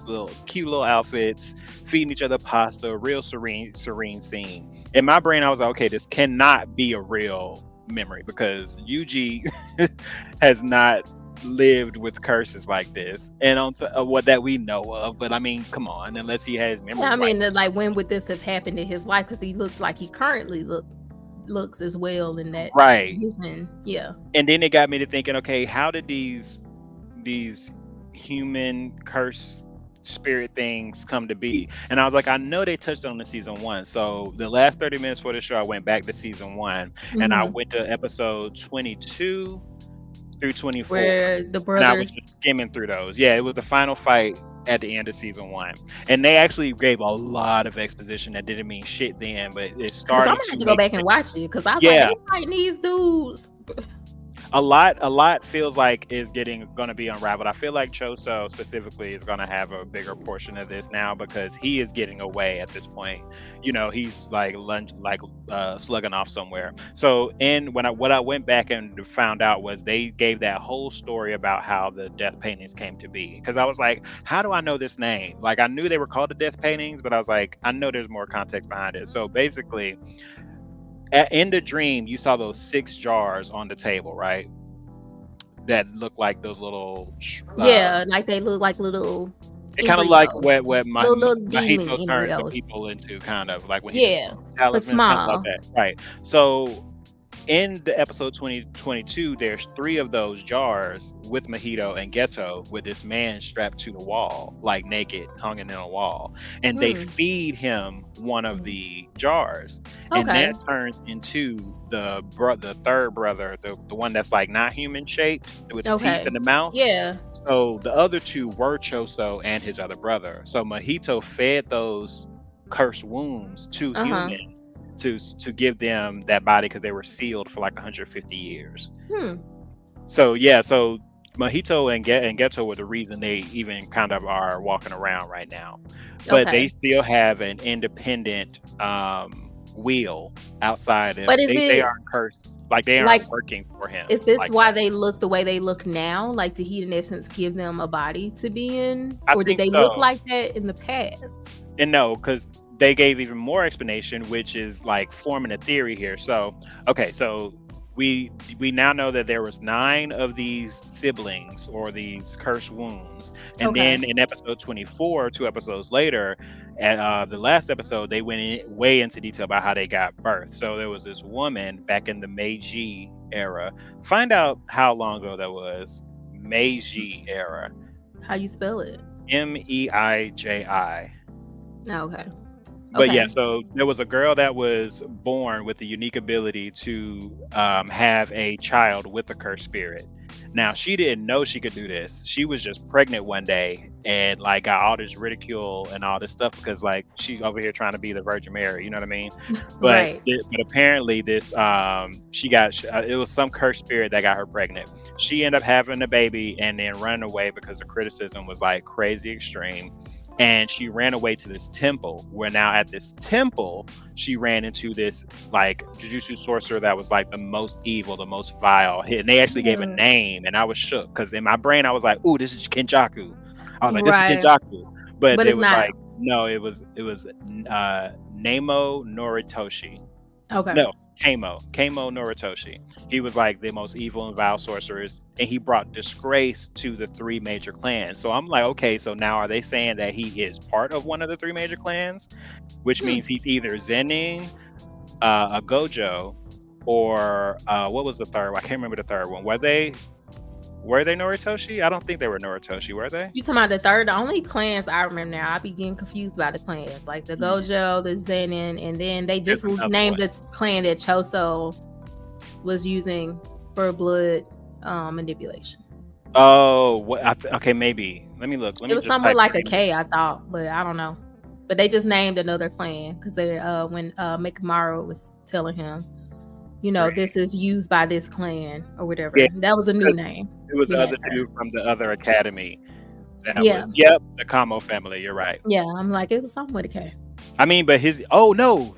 S2: little cute little outfits, feeding each other pasta, real serene scene. In my brain, I was like, okay, this cannot be a real memory because Yuji has not lived with curses like this and on to what that we know of. But I mean, come on, unless he has
S1: Yeah,
S2: memory
S1: I mean,
S2: wipes.
S1: like when would this have happened in his life? Because he looks like he currently looks as well in that
S2: Right.
S1: vision. Yeah.
S2: And then it got me to thinking, okay, how did these human curse spirit things come to be? And I was like, I know they touched on the season one. So the last 30 minutes for the show, I went back to season one and I
S1: Hmm.
S2: went to episode 22 through 24.
S1: Where the
S2: And I was
S1: brothers.
S2: just skimming through those. Yeah, it was the final fight at the end of season one. And they actually gave a lot of exposition that didn't mean shit then, but it's
S1: Because I'm
S2: starting
S1: gonna
S2: to
S1: have to go
S2: make
S1: back and
S2: sense.
S1: watch it. Because I was like,
S2: Yeah.
S1: they fighting these dudes.
S2: A lot feels like is going to be unraveled. I feel like Choso specifically is going to have a bigger portion of this now because he is getting away at this point. You know, he's like slugging off somewhere. So what I went back and found out was they gave that whole story about how the death paintings came to be. Because I was like, how do I know this name? Like I knew they were called the death paintings, but I was like, I know there's more context behind it. So basically, in the dream, you saw those 6 jars on the table, right? That look like those little.
S1: Yeah, like they look like little
S2: It kind of like
S1: embryos,
S2: what
S1: little demon
S2: Mahito turns the
S1: embryos.
S2: people into, kind of like when he
S1: Yeah,
S2: becomes
S1: but
S2: talismans, kind of like
S1: small.
S2: that, right? So in the episode 2022, there's 3 of those jars with Mahito and Geto with this man strapped to the wall, like naked, hung in a wall. And they
S1: Hmm.
S2: feed him one of the jars. And
S1: Okay.
S2: that turns into the third brother, the one that's like not human shaped with the teeth
S1: Okay.
S2: in the mouth.
S1: Yeah.
S2: So the other 2 were Choso and his other brother. So Mahito fed those cursed wounds to
S1: Uh huh.
S2: humans to give them that body because they were sealed for like 150 years.
S1: Hmm.
S2: So yeah, so Mahito and Geto were the reason they even kind of are walking around right now, but they
S1: Okay.
S2: still have an independent wheel outside of
S1: But is
S2: they
S1: it
S2: aren't cursed, like they
S1: like?
S2: aren't working for him
S1: Is this
S2: like
S1: why
S2: that.
S1: they look the way they look now? Like, did he in essence give them a body to be in,
S2: I
S1: or did
S2: think
S1: they look
S2: so.
S1: like that in the past?
S2: And no, because they gave even more explanation, which is like forming a theory here. So, okay, so we now know that there was 9 of these siblings or these cursed wounds, and
S1: Okay.
S2: then in episode 24, 2 episodes later, at the last episode, they went way into detail about how they got birth. So there was this woman back in the Meiji era. Find out how long ago that was. Meiji era.
S1: How you spell it?
S2: Meiji.
S1: Okay.
S2: But yeah,
S1: Okay.
S2: so there was a girl that was born with the unique ability to have a child with a cursed spirit. Now she didn't know she could do this. She was just pregnant one day and like got all this ridicule and all this stuff because like she's over here trying to be the Virgin Mary. You know what I mean? But
S1: Right.
S2: but apparently this she got it was some cursed spirit that got her pregnant. She ended up having a baby and then running away because the criticism was like crazy extreme. And she ran away to this temple where now at this temple she ran into this like jujutsu sorcerer that was like the most evil, the most vile, and they actually gave a
S1: Hmm.
S2: name. And I was shook because in my brain I was like, ooh, this is Kenjaku. I was like, this is
S1: Right.
S2: Kenjaku. But
S1: But
S2: it
S1: it's
S2: was
S1: not.
S2: like, no, it was Nemo Noritoshi.
S1: Okay.
S2: No, Kamo Noritoshi. He was like the most evil and vile sorceress, and he brought disgrace to the three major clans. So I'm like, okay, so now are they saying that he is part of one of the three major clans, which means he's either Zenin, a Gojo, or what was the third one? I can't remember the third one. Were they Noritoshi? I don't think they were Noritoshi, were they?
S1: You talking about the third? The only clans I remember now, I be getting confused by the clans, like the Gojo, the Zenin, and then they just named the clan that Choso was using for blood manipulation.
S2: Oh, what? Okay, maybe. Let me look.
S1: It was somewhere like a K, I thought, but I don't know. But they just named another clan because they when Mikamaru was telling him, you know, this is used by this clan or whatever. Yeah, that was a new name.
S2: It was the other dude from the other academy. The Kamo family. You're right.
S1: Yeah, I'm like, it was something with a K.
S2: I mean, but oh no,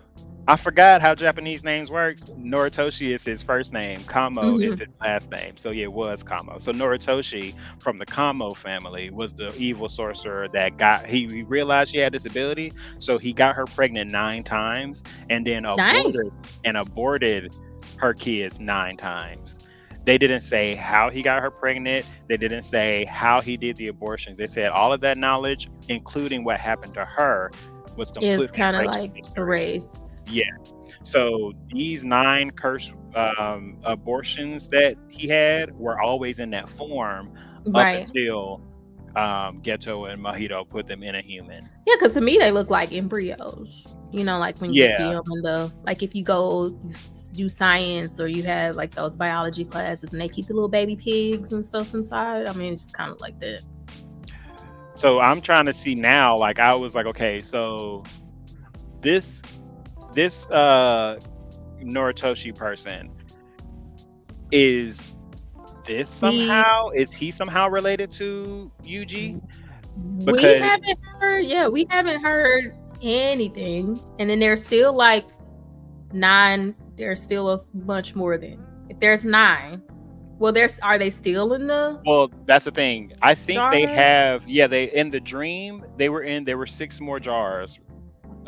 S2: I forgot how Japanese names works. Noritoshi is his first name. Kamo is his last name. So yeah, it was Kamo. So Noritoshi from the Kamo family was the evil sorcerer that he realized she had this ability. So he got her pregnant 9 times and then aborted her kids 9 times. They didn't say how he got her pregnant. They didn't say how he did the abortions. They said all of that knowledge, including what happened to her, was completely
S1: kind of like erased.
S2: Yeah. So these 9 cursed abortions that he had were always in that form up until Geto and Mahito put them in a human.
S1: Yeah, because to me they look like embryos. You know, like when you see them in like if you go do science or you have like those biology classes and they keep the little baby pigs and stuff inside. I mean, it's just kind of like that.
S2: So I'm trying to see now. Like I was like, okay, so this Noritoshi person is he somehow related to Yuji?
S1: Because we haven't heard anything, and then there's still like 9. There's still a bunch more than if there's 9. Well, are they still in the?
S2: Well, that's the thing. I think jars? They have. Yeah, they in the dream there were 6 more jars.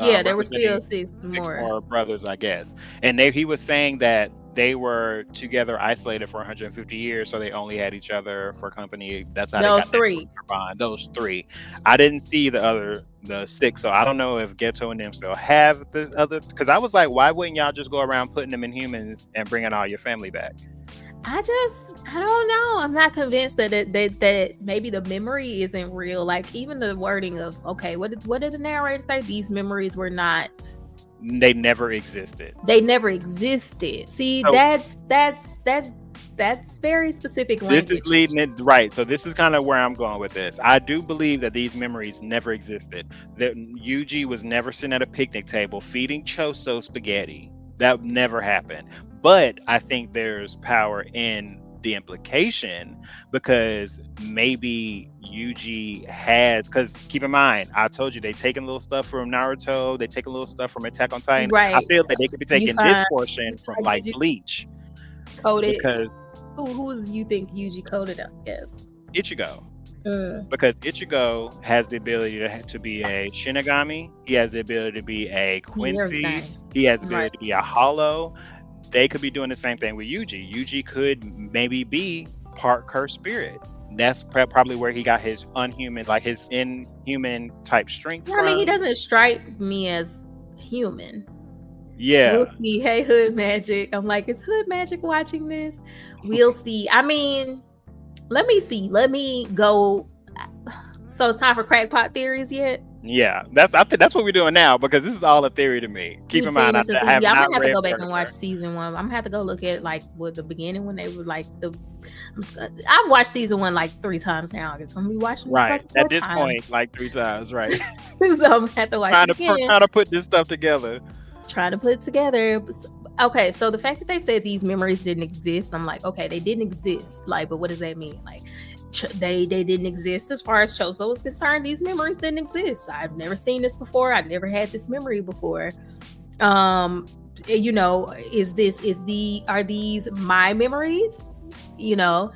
S1: Yeah, there were still 6 more
S2: brothers, I guess. And he was saying that they were together isolated for 150 years, so they only had each other for company. That's how
S1: those 3.
S2: Those 3. I didn't see the 6, so I don't know if Geto and them still have the other. Because I was like, why wouldn't y'all just go around putting them in humans and bringing all your family back?
S1: I don't know. I'm not convinced that maybe the memory isn't real. Like even the wording of what did the narrator say? These memories were not.
S2: They never existed.
S1: See, so, that's very specific language.
S2: This is leading it right. So this is kind of where I'm going with this. I do believe that these memories never existed. That Yuji was never sitting at a picnic table feeding Choso spaghetti. That never happened. But I think there's power in the implication because maybe Yuji has, because keep in mind, I told you they taking little stuff from Naruto, they take a little stuff from Attack on Titan.
S1: Right.
S2: I feel that they could be taking this portion from like Bleach.
S1: Coded. Because who you think Yuji coded up? Yes.
S2: Ichigo. Because Ichigo has the ability to be a Shinigami. He has the ability to be a Quincy. He has the ability to be a Hollow. They could be doing the same thing with Yuji. Yuji could maybe be part cursed spirit. That's probably where he got his unhuman, like his inhuman type strength from.
S1: I mean, he doesn't strike me as human.
S2: Yeah.
S1: We'll see. Hey, Hood Magic. I'm like, is Hood Magic watching this? We'll see. I mean, let me see. Let me go. So it's time for crackpot theories yet?
S2: Yeah, I think that's what we're doing now because this is all a theory to me. Keep in mind, I'm gonna have
S1: to go back and watch season 1. I'm gonna have to go look at like the beginning when they were like I've watched season 1 like 3 times now. I guess I'm gonna be watching
S2: right at this point like 3 times, right?
S1: So I'm gonna have to watch
S2: trying to put this stuff together.
S1: Trying to put it together. Okay, so the fact that they said these memories didn't exist, I'm like, okay, they didn't exist. Like, but what does that mean? Like, they didn't exist as far as Choso was concerned. These memories didn't exist. I've never seen this before. I've never had this memory before. You know, are these my memories? You know,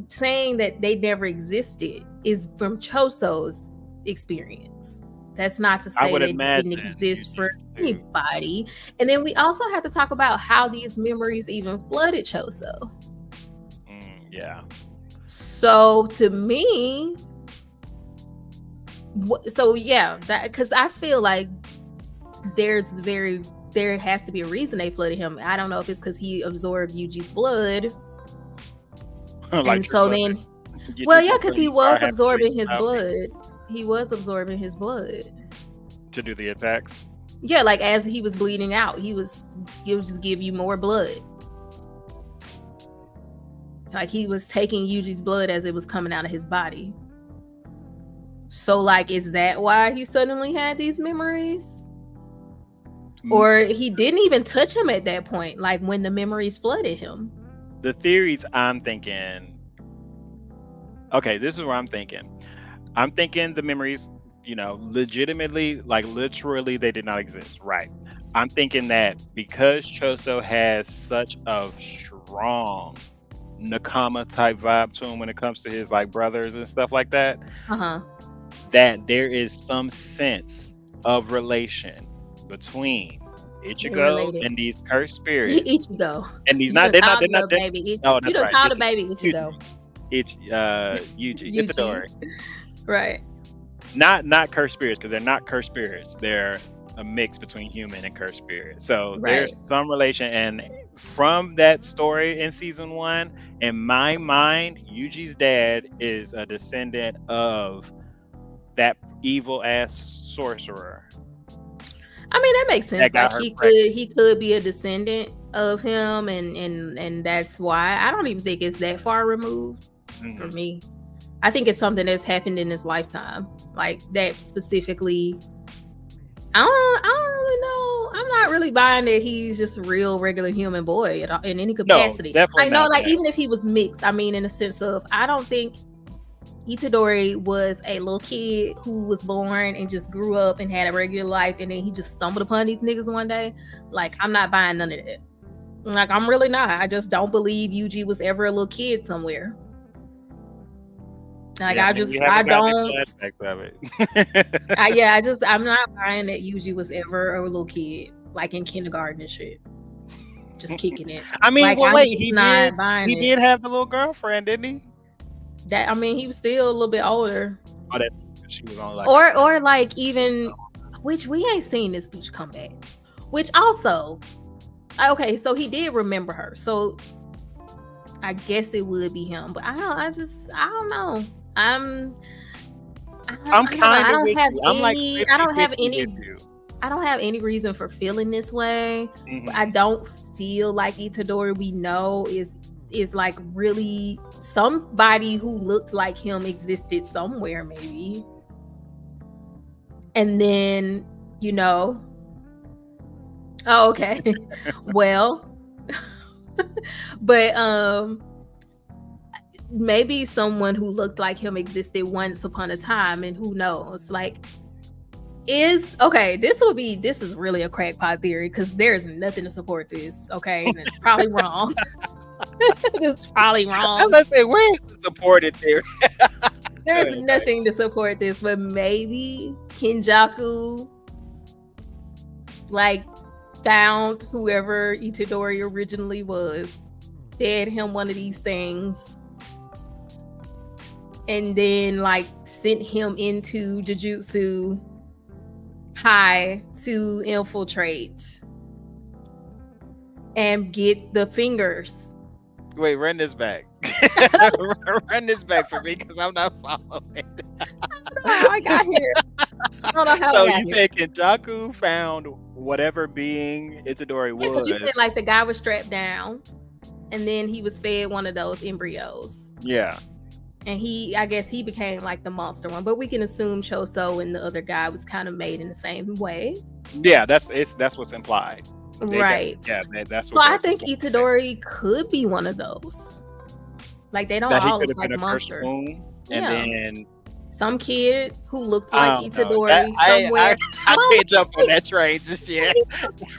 S1: saying that they never existed is from Choso's experience. That's not to
S2: I
S1: say
S2: would
S1: that it didn't
S2: imagine
S1: exist for
S2: Yuji's too.
S1: anybody. And then we also have to talk about how these memories even flooded Choso.
S2: Yeah. So
S1: to me, that because I feel like there has to be a reason they flooded him. I don't know if it's because he absorbed Yuji's blood,
S2: like
S1: and so then, because he was absorbing his blood. He was absorbing his blood
S2: to do the attacks.
S1: Yeah, like as he was bleeding out, he'll just give you more blood. Like he was taking Yuji's blood as it was coming out of his body. So like, is that why he suddenly had these memories? Or he didn't even touch him at that point, like when the memories flooded him?
S2: The theories I'm thinking, okay, this is what I'm thinking. I'm thinking the memories, legitimately, like literally they did not exist, right? I'm thinking that because Choso has such a strong Nakama type vibe to him when it comes to his like brothers and stuff like that, that there is some sense of relation between Ichigo and these cursed spirits.
S1: Ichigo.
S2: And they're not
S1: baby.
S2: Oh,
S1: you don't call the baby Ichigo.
S2: It's Yuji. Itadori.
S1: Right.
S2: Not cursed spirits, because they're not cursed spirits. They're a mix between human and cursed spirits. So there's some relation, and from that story in season 1, in my mind, Yuji's dad is a descendant of that evil ass sorcerer.
S1: I mean, that makes sense. Like he could be a descendant of him, and that's why I don't even think it's that far removed for me. I think it's something that's happened in his lifetime, like that specifically. I don't really know. I'm not really buying that he's just a real regular human boy in any capacity.
S2: No, definitely
S1: not. Like even if he was mixed, I mean, in the sense of, I don't think Itadori was a little kid who was born and just grew up and had a regular life, and then he just stumbled upon these niggas one day. Like, I'm not buying none of that. Like, I'm really not. I just don't believe Yuji was ever a little kid somewhere. Like,
S2: I don't.
S1: I'm not buying that Yuji was ever a little kid, like in kindergarten and shit, just kicking it.
S2: I mean, like, well, wait, he did have the little girlfriend, didn't he?
S1: That, I mean, he was still a little bit older.
S2: Oh, that she was on like,
S1: or like even, which we ain't seen this bitch come back. Which also, okay, so he did remember her, so I guess it would be him. But I don't know. I don't have any reason for feeling this way. But I don't feel like Itadori we know is like really somebody who looked like him existed somewhere, maybe. And then, oh, okay. Well, but maybe someone who looked like him existed once upon a time, and who knows? Like, this is really a crackpot theory, because there's nothing to support this. Okay, and it's probably wrong. It's probably wrong.
S2: I was gonna say, where's the supported theory?
S1: There's nothing to support this, but maybe Kenjaku like found whoever Itadori originally was, fed him one of these things, and then like sent him into Jujutsu High to infiltrate and get the fingers.
S2: Wait, run this back. Run this back for me, because I'm not following.
S1: I don't know how I got here. I don't know how.
S2: So you said Kenjaku found whatever being Itadori was.
S1: Because you said like the guy was strapped down, and then he was fed one of those embryos.
S2: Yeah.
S1: And I guess he became like the monster one, but we can assume Choso and the other guy was kind of made in the same way.
S2: Yeah, that's what's implied.
S1: Right.
S2: That's what.
S1: So I think Itadori could be one of those. Like, they don't all look like monsters.
S2: And then
S1: some kid who looked like
S2: I don't know. That
S1: Itadori somewhere.
S2: I
S1: Oh,
S2: can't jump on that train just yet.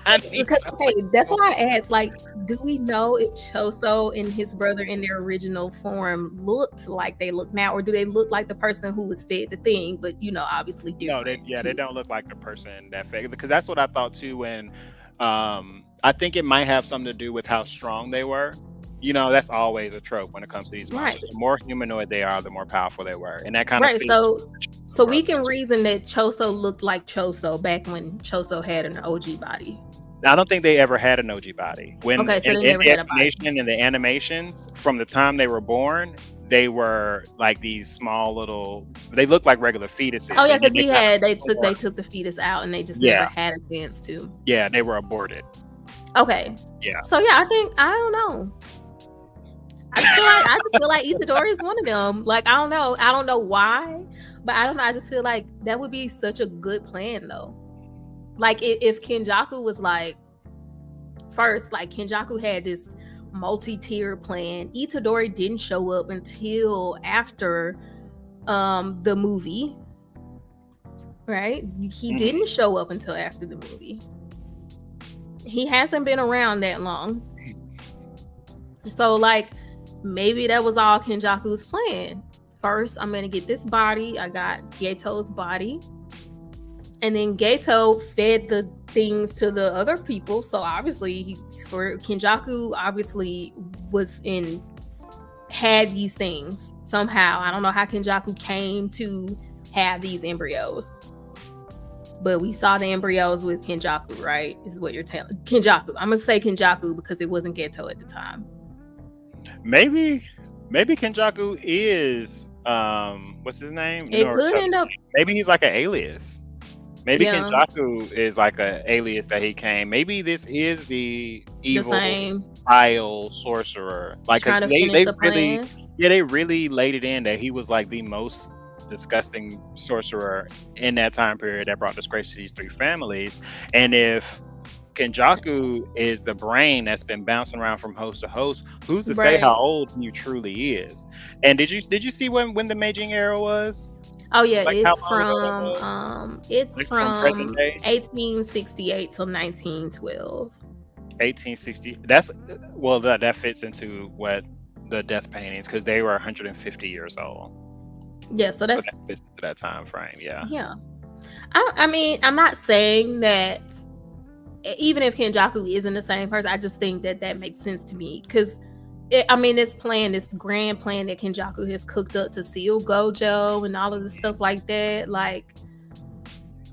S2: I need
S1: because
S2: some.
S1: okay, that's why I asked. Like, do we know if Choso and his brother in their original form looked like they look now, or do they look like the person who was fed the thing? But obviously
S2: No,
S1: different.
S2: they don't look like the person that fake, because that's what I thought too. When I think it might have something to do with how strong they were. That's always a trope when it comes to these
S1: Right.
S2: monsters. The more humanoid they are, the more powerful they were, and that kind of
S1: Right.
S2: fits.
S1: So we can reason that Choso looked like Choso back when Choso had an OG body.
S2: I don't think they ever had an OG body.
S1: Okay, so they
S2: in
S1: never
S2: the
S1: had a body.
S2: explanation and the animations from the time they were born, they were like these small little. They looked like regular fetuses.
S1: Oh yeah,
S2: and then
S1: because
S2: they
S1: they took the fetus out and they just
S2: Yeah.
S1: never had a chance to.
S2: Yeah, they were aborted.
S1: Okay.
S2: Yeah.
S1: So yeah, I don't know. I just feel like Itadori is one of them. Like, I don't know why, but I don't know. I just feel like that would be such a good plan though. Like if Kenjaku was like first, like Kenjaku had this multi-tier plan. Itadori didn't show up until after the movie. Right? He didn't show up until after the movie. He hasn't been around that long. So like maybe that was all Kenjaku's plan. First, I'm gonna get this body. I got Geto's body. And then Geto fed the things to the other people. So obviously for Kenjaku obviously had these things somehow. I don't know how Kenjaku came to have these embryos. But we saw the embryos with Kenjaku, right? Is what you're telling. Kenjaku. I'm gonna say Kenjaku because it wasn't Geto at the time.
S2: Maybe Kenjaku is what's his name?
S1: It could end up.
S2: Maybe he's like an alias. Maybe
S1: Yeah.
S2: Kenjaku is like an alias that he came. Maybe this is the evil
S1: same
S2: vile sorcerer. Like,
S1: trying to
S2: they
S1: finish the
S2: really,
S1: plan.
S2: they really laid it in that he was like the most disgusting sorcerer in that time period that brought disgrace to these three families. And if Kenjaku is the brain that's been bouncing around from host to host, who's to say
S1: Right.
S2: how old he truly is? And did you see when the Meijing era was?
S1: Oh yeah,
S2: Like,
S1: it's
S2: how long ago that
S1: from it's
S2: Like, from present
S1: from
S2: day?
S1: 1868 till 1912.
S2: 1860. That fits into what the death paintings, because they were 150 years old.
S1: Yeah, so
S2: That
S1: that's
S2: fits into that time frame. Yeah.
S1: yeah. I mean, I'm not saying that even if Kenjaku isn't the same person, I just think that makes sense to me because this grand plan that Kenjaku has cooked up to seal Gojo and all of the stuff like that, like,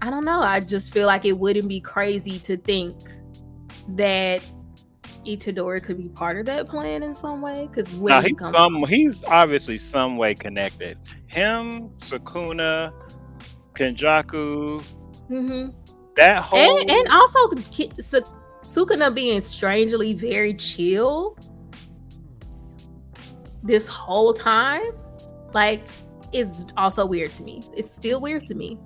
S1: I don't know. I just feel like it wouldn't be crazy to think that Itadori could be part of that plan in some way. Because
S2: he's obviously some way connected. Him, Sukuna, Kenjaku, that whole
S1: and also Sukuna being strangely very chill this whole time, like, is also weird to me. It's still weird to me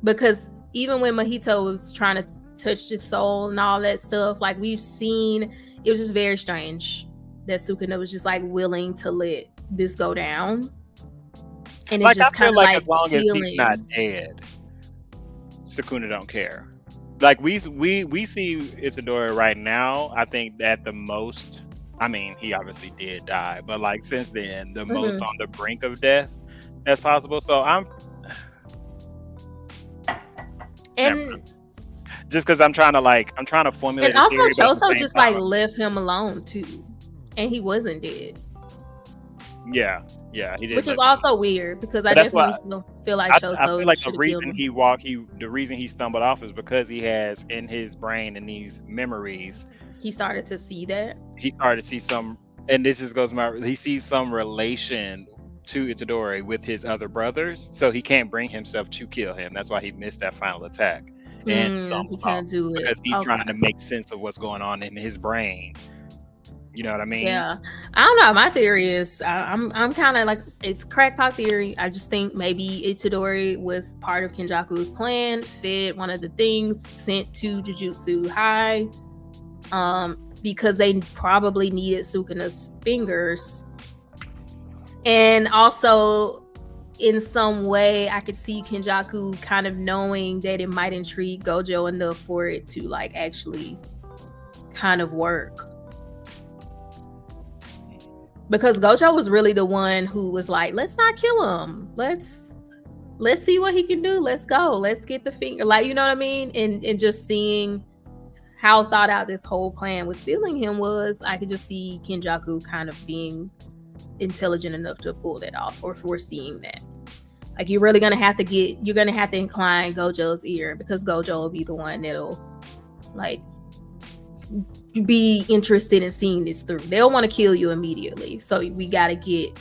S1: because even when Mahito was trying to touch his soul and all that stuff, like, we've seen, it was just very strange that Sukuna was just like willing to let this go down. And it's
S2: like,
S1: just
S2: I feel
S1: kind of
S2: like
S1: like
S2: as long as he's
S1: feeling
S2: not dead, Sukuna don't care. Like, we see Itadori right now. I think at the most, I mean, he obviously did die, but like since then, the most on the brink of death as possible. So just because I'm trying to formulate.
S1: And also,
S2: theory,
S1: Choso just like left him alone too, and he wasn't dead.
S2: Yeah, he did.
S1: Which is also weird because I definitely feel like Choso.
S2: I feel like the reason he stumbled off is because he has in his brain and these memories.
S1: He started to see that.
S2: He started to see some, and this just goes he sees some relation to Itadori with his other brothers, so he can't bring himself to kill him. That's why he missed that final attack and stumbled off because he's trying to make sense of what's going on in his brain. You know what I mean?
S1: Yeah, I don't know. My theory is I'm kind of like, it's crackpot theory. I just think maybe Itadori was part of Kenjaku's plan, fed one of the things, sent to Jujutsu High, because they probably needed Sukuna's fingers, and also in some way I could see Kenjaku kind of knowing that it might intrigue Gojo enough for it to like actually kind of work. Because Gojo was really the one who was like, let's not kill him. Let's see what he can do. Let's go. Let's get the finger. Like, you know what I mean? And just seeing how thought out this whole plan with stealing him was, I could just see Kenjaku kind of being intelligent enough to pull that off, or foreseeing that. Like, you're really gonna have to incline Gojo's ear, because Gojo will be the one that'll like be interested in seeing this through. They'll want to kill you immediately, so we gotta get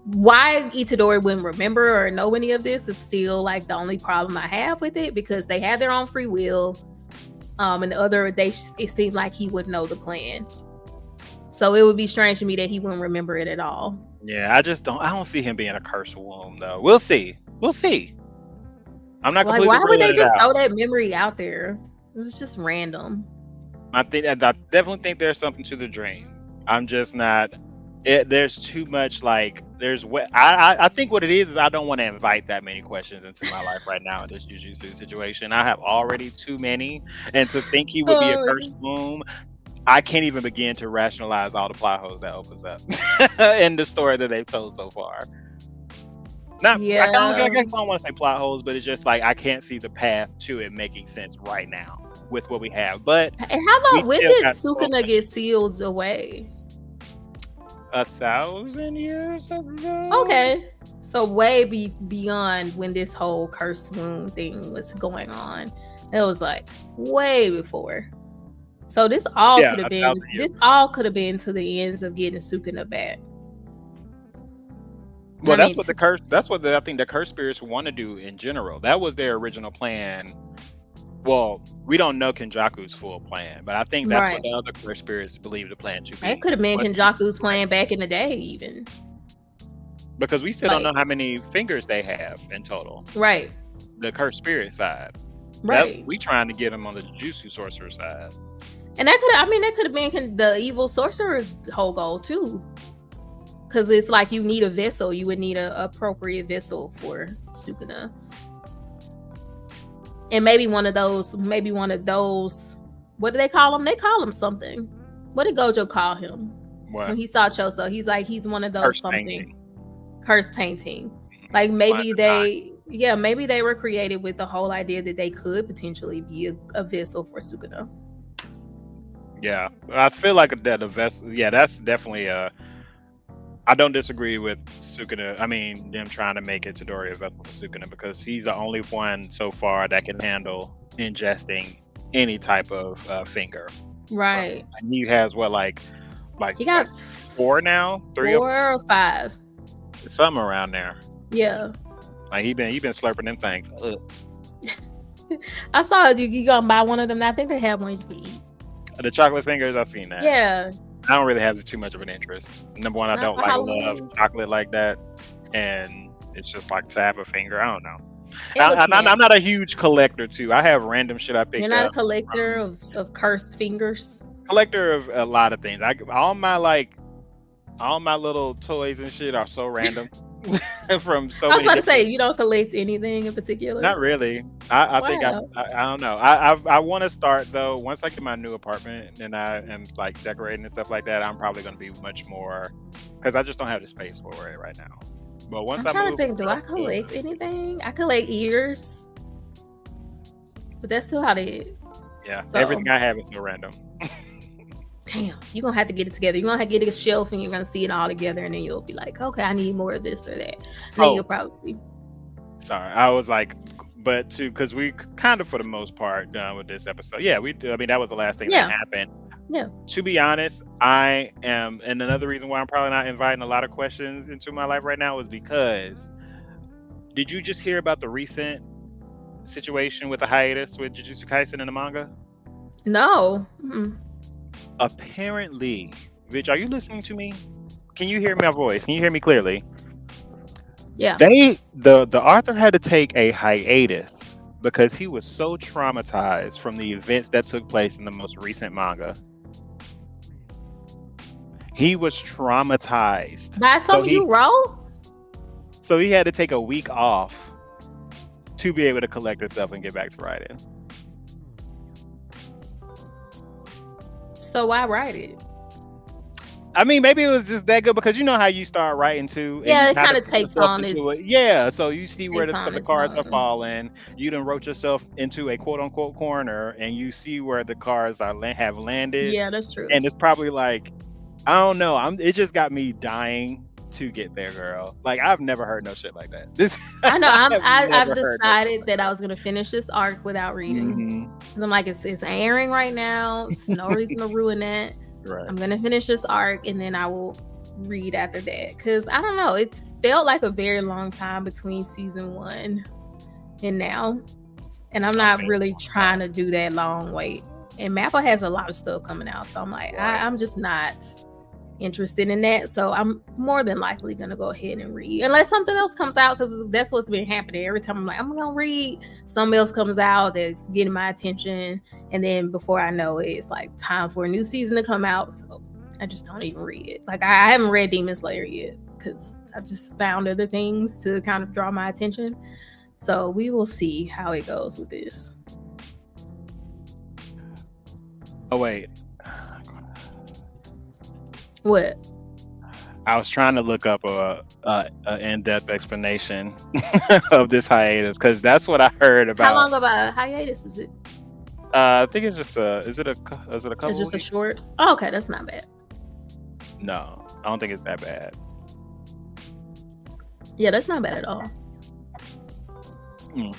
S1: why Itadori wouldn't remember or know any of this is still like the only problem I have with it, because they have their own free will. And the other, it seemed like he would know the plan. So it would be strange to me that he wouldn't remember it at all.
S2: Yeah, I don't see him being a curse womb though. We'll see. I'm not
S1: like, why would they just throw that memory out there? It was just random.
S2: I definitely think there's something to the dream. I'm just not. There's too much like I think what it is I don't want to invite that many questions into my life right now in this Jujutsu situation. I have already too many, and to think he would be a cursed womb, I can't even begin to rationalize all the plot holes that opens up in the story that they've told so far. I guess I don't want to say plot holes, but it's just like I can't see the path to it making sense right now with what we have. But
S1: and how about when did Sukuna get sealed away?
S2: 1,000 years ago.
S1: Okay, so way beyond when this whole curse wound thing was going on. It was like way before. So this all could have been. This all could have been to the ends of getting Sukuna back.
S2: Well, that's what I think the curse spirits want to do in general. That was their original plan. Well, we don't know Kenjaku's full plan, but I think that's what the other curse spirits believe the plan to be.
S1: It could have been Kenjaku's plan back in the day, even.
S2: Because we still don't know how many fingers they have in total.
S1: Right.
S2: The curse spirit side.
S1: Right.
S2: We trying to get them on the Jujutsu sorcerer side.
S1: And that could have been the evil sorcerer's whole goal too. Because it's like you need a vessel. You would need an appropriate vessel for Sukuna. And maybe one of those, what do they call them? They call him something. What did Gojo call him?
S2: What?
S1: When he saw Choso, he's one of those curse painting. Like maybe they were created with the whole idea that they could potentially be a vessel for Sukuna.
S2: Yeah, I feel like a vessel. Yeah, that's definitely I don't disagree with Sukuna. I mean, them trying to make Itadori a vessel for Sukuna, because he's the only one so far that can handle ingesting any type of finger.
S1: Right.
S2: And he has like
S1: he got
S2: 4 now, 3
S1: or 5,
S2: something around there.
S1: Yeah.
S2: Like he been slurping them things.
S1: I saw you gonna buy one of them. I think they have one you can eat.
S2: The chocolate fingers, I've seen that.
S1: Yeah.
S2: I don't really have too much of an interest. Number one, I don't love chocolate like that, and it's just like to have a finger. I don't know. I'm not a huge collector too. I have random shit I pick up.
S1: You're not a collector of cursed fingers.
S2: Collector of a lot of things. All my little toys and shit are so random. From so
S1: I was about to say, you don't collect anything in particular?
S2: Not really. I think I don't know. I want to start though. Once I get my new apartment and I am like decorating and stuff like that, I'm probably going to be much more, because I just don't have the space for it right now. But once I'm trying to think,
S1: do I collect anything? I collect ears, but that's still how they.
S2: Yeah, so everything I have is so random.
S1: Damn, you're gonna have to get it together. You're gonna have to get a shelf and you're gonna see it all together, and then you'll be like, okay, I need more of this or that. And then you'll probably.
S2: Sorry, I was like, but because we kind of for the most part done with this episode. Yeah, we do. I mean, that was the last thing that happened.
S1: Yeah.
S2: To be honest, I am, and another reason why I'm probably not inviting a lot of questions into my life right now is because, did you just hear about the recent situation with the hiatus with Jujutsu Kaisen in the manga?
S1: No. Mm-mm.
S2: Apparently, Vitch, are you listening to me? Can you hear my voice? Can you hear me clearly?
S1: Yeah.
S2: The author had to take a hiatus because he was so traumatized from the events that took place in the most recent manga. He was traumatized.
S1: By something you wrote?
S2: So he had to take a week off to be able to collect himself and get back to writing.
S1: So why write it?
S2: I mean, maybe it was just that good because you know how you start writing too. And
S1: Yeah,
S2: you
S1: it kind of
S2: put
S1: takes
S2: yourself
S1: on
S2: into
S1: its
S2: it. Yeah, so you see where
S1: takes on
S2: the
S1: its
S2: cards are
S1: own.
S2: falling. You done wrote yourself into a quote unquote corner, and you see where the cards have landed.
S1: Yeah, that's true.
S2: And it's probably like, I don't know. It just got me dying to get there, girl. Like I've never heard no shit like that. This
S1: I know.
S2: I've
S1: I've
S2: never heard no shit
S1: decided
S2: like
S1: that I was gonna finish this arc without reading.
S2: Mhm.
S1: 'Cause I'm like, it's airing right now. It's no reason to ruin that.
S2: Right.
S1: I'm gonna finish this arc and then I will read after that. Cause I don't know. It felt like a very long time between season 1 and now, and I'm not really trying to do that long wait. And Mappa has a lot of stuff coming out, so I'm like, I'm just not interested in that. So I'm more than likely gonna go ahead and read unless something else comes out, because that's what's been happening. Every time I'm like, I'm gonna read, something else comes out that's getting my attention, and then before I know it, it's like time for a new season to come out. So I just don't even read it. Like I haven't read Demon Slayer yet because I've just found other things to kind of draw my attention. So we will see how it goes with this.
S2: Oh wait.
S1: What?
S2: I was trying to look up a in-depth explanation of this hiatus because that's what I heard about.
S1: How long of a hiatus is it?
S2: I think it's just is it a couple?
S1: It's just a short. Oh, okay, that's not bad.
S2: No, I don't think it's that bad.
S1: Yeah, that's not bad at all.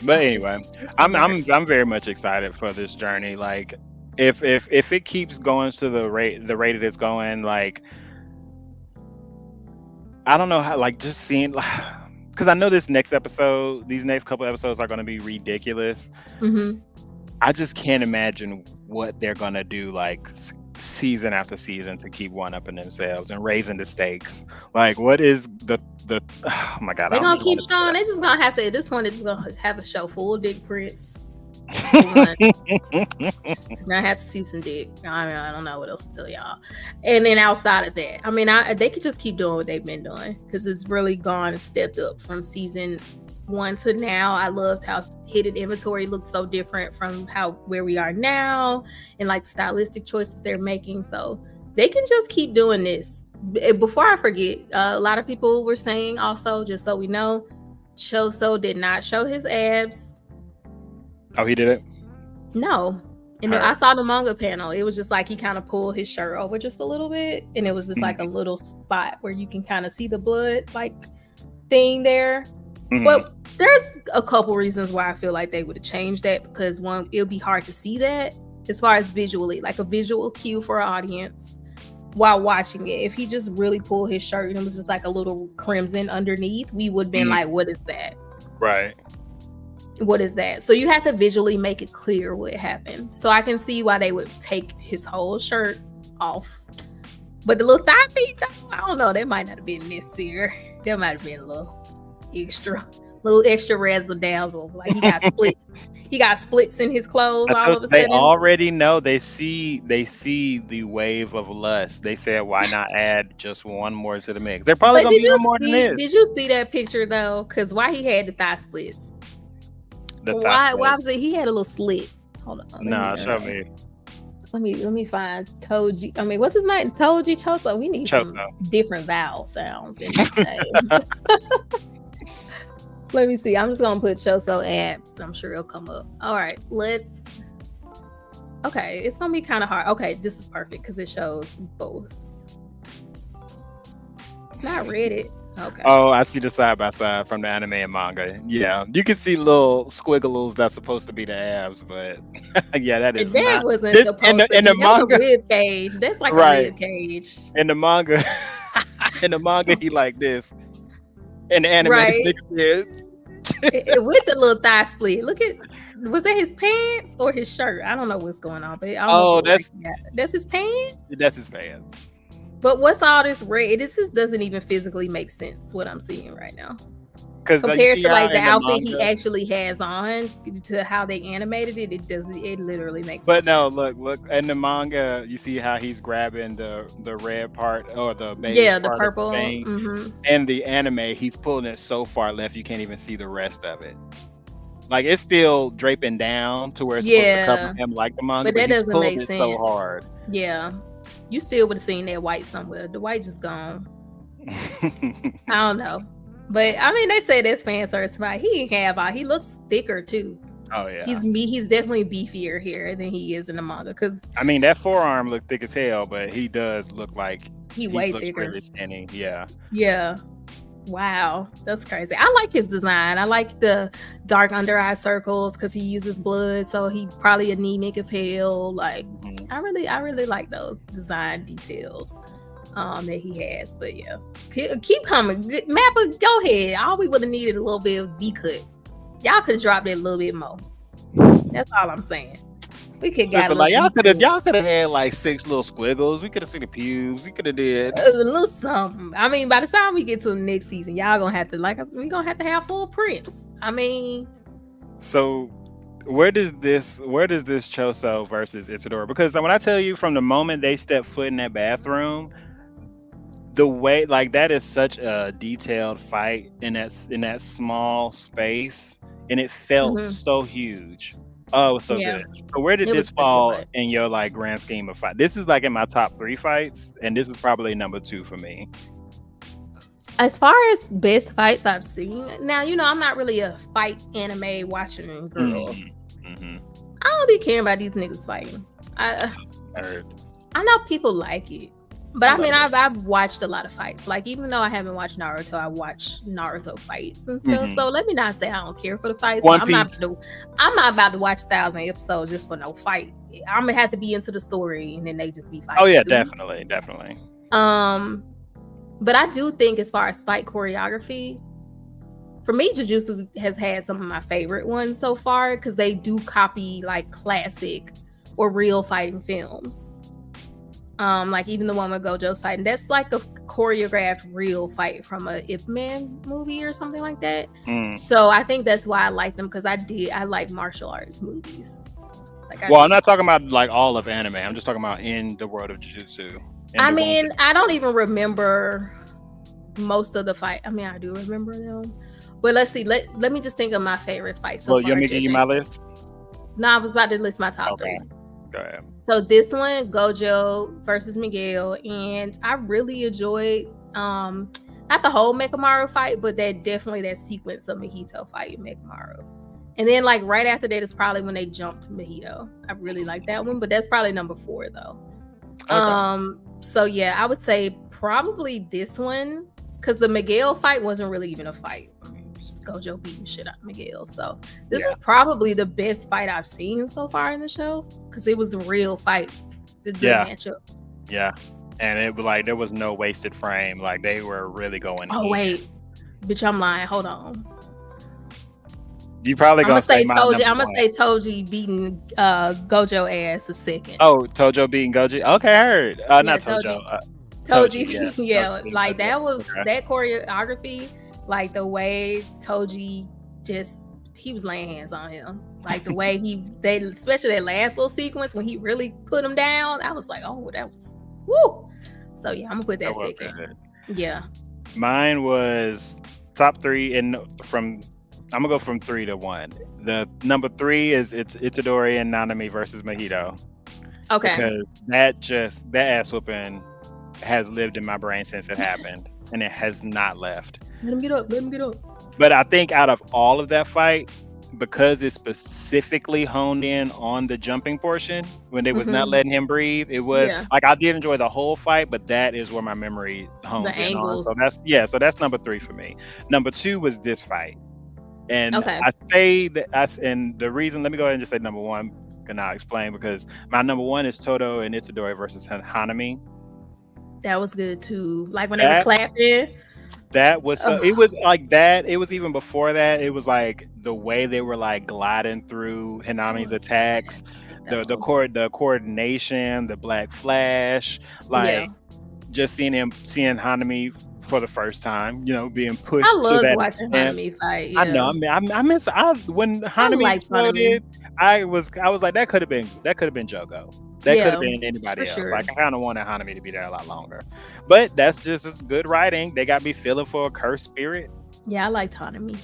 S2: But anyway, I'm very much excited for this journey. Like, if it keeps going to the rate that it's going, like, I don't know how, like, just seeing, because I know these next couple episodes are going to be ridiculous.
S1: Mm-hmm.
S2: I just can't imagine what they're going to do, like, season after season to keep one-upping themselves and raising the stakes. Like, what is the oh my god,
S1: they're gonna keep showing. They're just gonna have to, at this point, they're just gonna have to show full dick prints. Just gonna have to see some dick. I don't know what else to tell y'all. And then outside of that, I mean, they could just keep doing what they've been doing, because it's really gone and stepped up from season 1 to now. I loved how hidden inventory looked so different from where we are now, and like the stylistic choices they're making. So they can just keep doing this. Before I forget, a lot of people were saying also, just so we know, Choso did not show his abs.
S2: Oh, he did it?
S1: No. And I saw the manga panel. It was just like he kind of pulled his shirt over just a little bit, and it was just like a little spot where you can kind of see the blood like thing there. Mm-hmm. But there's a couple reasons why I feel like they would have changed that, because one, it'll be hard to see that as far as visually, like a visual cue for our audience while watching it. If he just really pulled his shirt and it was just like a little crimson underneath, we would have been like, what is that?
S2: Right.
S1: What is that? So you have to visually make it clear what happened. So I can see why they would take his whole shirt off. But the little thigh feet, though, I don't know. That might not have been necessary. That might have been a little extra razzle dazzle. Like he got splits. He got splits in his clothes all of a sudden.
S2: They already know. They see the wave of lust. They said, why not add just one more to the mix? They're probably gonna be no more than this.
S1: Did you see that picture though? Because why he had the thigh splits? Why was it? He had a little slit. Hold on.
S2: No, show me.
S1: Let me find Toji. I mean, what's his name? Toji, Choso. We need some different vowel sounds in his names. Let me see. I'm just gonna put Choso abs. I'm sure it'll come up. All right, okay, it's gonna be kind of hard. Okay, this is perfect because it shows both. Not read it. Okay.
S2: Oh, I see the side by side from the anime and manga. Yeah, you can see little squiggles that's supposed to be the abs, but yeah, that is.
S1: That not. Wasn't this, supposed to be. That's manga, a rib cage. That's like a rib cage.
S2: In the manga, he like this. In the anime, this
S1: with the little thigh split. Look at, was that his pants or his shirt? I don't know what's going on, but that's his pants.
S2: That's his pants.
S1: But what's all this red? This doesn't even physically make sense what I'm seeing right now.
S2: Because you
S1: Compared
S2: see
S1: to
S2: how
S1: like the
S2: in the
S1: outfit he
S2: manga.
S1: actually has on to how they animated it, it doesn't. It literally makes no
S2: But no,
S1: sense.
S2: look in the manga, you see how he's grabbing the red part or the beige
S1: Yeah, the
S2: part of the
S1: purple.
S2: thing. In the anime, he's pulling it so far left you can't even see the rest of it. Like it's still draping down to where it's supposed to cover
S1: Yeah,
S2: him like the manga,
S1: but
S2: but
S1: that
S2: he's
S1: doesn't
S2: pulling
S1: make
S2: it so
S1: sense.
S2: hard.
S1: Yeah, you still would have seen that white somewhere. The white just gone. I don't know, but I mean, they say that's fan service. But he ain't have all. He looks thicker too.
S2: Oh yeah.
S1: He's definitely beefier here than he is in the manga. Cause
S2: I mean that forearm looked thick as hell, but he does look like
S1: he
S2: he
S1: way
S2: looks
S1: thicker.
S2: really skinny. Yeah.
S1: Yeah. Wow, that's crazy. I like his design. I like the dark under eye circles because he uses blood, so he probably anemic as hell. Like, I really like those design details that he has. But yeah, keep coming. Mappa, go ahead. All we would have needed a little bit of V cut. Y'all could have dropped it a little bit more. That's all I'm saying. We could got a
S2: like y'all could have had like 6 little squiggles. We could have seen the pubes. We could have did
S1: a little something. I mean, by the time we get to the next season, y'all gonna have to we gonna have to have full prints. I mean,
S2: so where does this Choso versus Itadori? Because when I tell you from the moment they step foot in that bathroom, the way like that is such a detailed fight in that small space, and it felt so huge. Oh, it was so good. So where did this fall in your like grand scheme of fight? This is like in my top 3 fights, and this is probably number 2 for me.
S1: As far as best fights I've seen, now I'm not really a fight anime watching girl. I don't be caring about these niggas fighting. I know people like it, but I mean, I've watched a lot of fights. Like, even though I haven't watched Naruto, I watched Naruto fights and stuff. So let me not say I don't care for the fights. I'm not about to watch 1,000 episodes just for no fight. I'm gonna have to be into the story, and then they just be fighting.
S2: Oh yeah, definitely.
S1: But I do think, as far as fight choreography, for me, Jujutsu has had some of my favorite ones so far because they do copy like classic or real fighting films. Like even the one with Gojo's fighting, that's like a choreographed real fight from a Ip Man movie or something like that. So I think that's why I like them, because I like martial arts movies.
S2: I'm not talking about like all of anime. I'm just talking about in the world of Jujutsu.
S1: I mean, I don't even remember most of the fight. I mean, I do remember them, but let's see. Let me just think of my favorite fights.
S2: So you want me to give you my list?
S1: No, I was about to list my top 3.
S2: Go ahead.
S1: So this one, Gojo versus Miguel, and I really enjoyed not the whole Mekamaru fight, but that sequence of Mahito fighting Mekamaru. And then like right after that is probably when they jumped to Mahito. I really like that one, but that's probably number 4 though. Okay. So yeah, I would say probably this one, because the Miguel fight wasn't really even a fight. Just Gojo beating shit out of Miguel. So this is probably the best fight I've seen so far in the show, because it was a real fight. The good matchup. Yeah.
S2: And it was like there was no wasted frame. Like they were really going.
S1: Oh wait, bitch, I'm lying. Hold on.
S2: You probably gonna say
S1: Toji. I'm gonna say Toji beating Gojo ass a second.
S2: Oh, Tojo beating Gojo. Okay, I heard. Not Tojo.
S1: Toji. Yeah, like that was that choreography. Like the way Toji he was laying hands on him. Like the way especially that last little sequence when he really put him down. I was like, oh, that was woo. So yeah, I'm gonna put that second. Good. Yeah.
S2: Mine was top 3, and I'm gonna go from 3 to 1. The number 3 is Itadori and Nanami versus Mahito.
S1: Okay.
S2: Because that ass whooping has lived in my brain since it happened, and it has not left.
S1: Let him get up.
S2: But I think out of all of that fight, because it specifically honed in on the jumping portion when they was not letting him breathe, it was like I did enjoy the whole fight, but that is where my memory honed in
S1: angles.
S2: on. So that's number 3 for me. Number 2 was this fight. And I say that and the reason, let me go ahead and just say number 1, and I'll explain, because my number 1 is Todo and Itadori versus Hanami.
S1: That was good too. Like when they were clapping.
S2: That was it was like that. It was even before that. It was like the way they were like gliding through Hanami's attacks, the coordination, the black flash, like just seeing Hanami for the first time, being
S1: I
S2: pushed to
S1: loved
S2: that
S1: watching
S2: extent.
S1: Hanami fight.
S2: I know.
S1: Yeah,
S2: When
S1: I
S2: Hanami
S1: liked Hanami.
S2: exploded, I was like, that could have been Jogo. That could have
S1: Yeah,
S2: been
S1: for
S2: anybody else.
S1: sure.
S2: Like, I kind of wanted Hanami to be there a lot longer, but that's just good writing. They got me feeling for a cursed spirit.
S1: Yeah, I liked Hanami.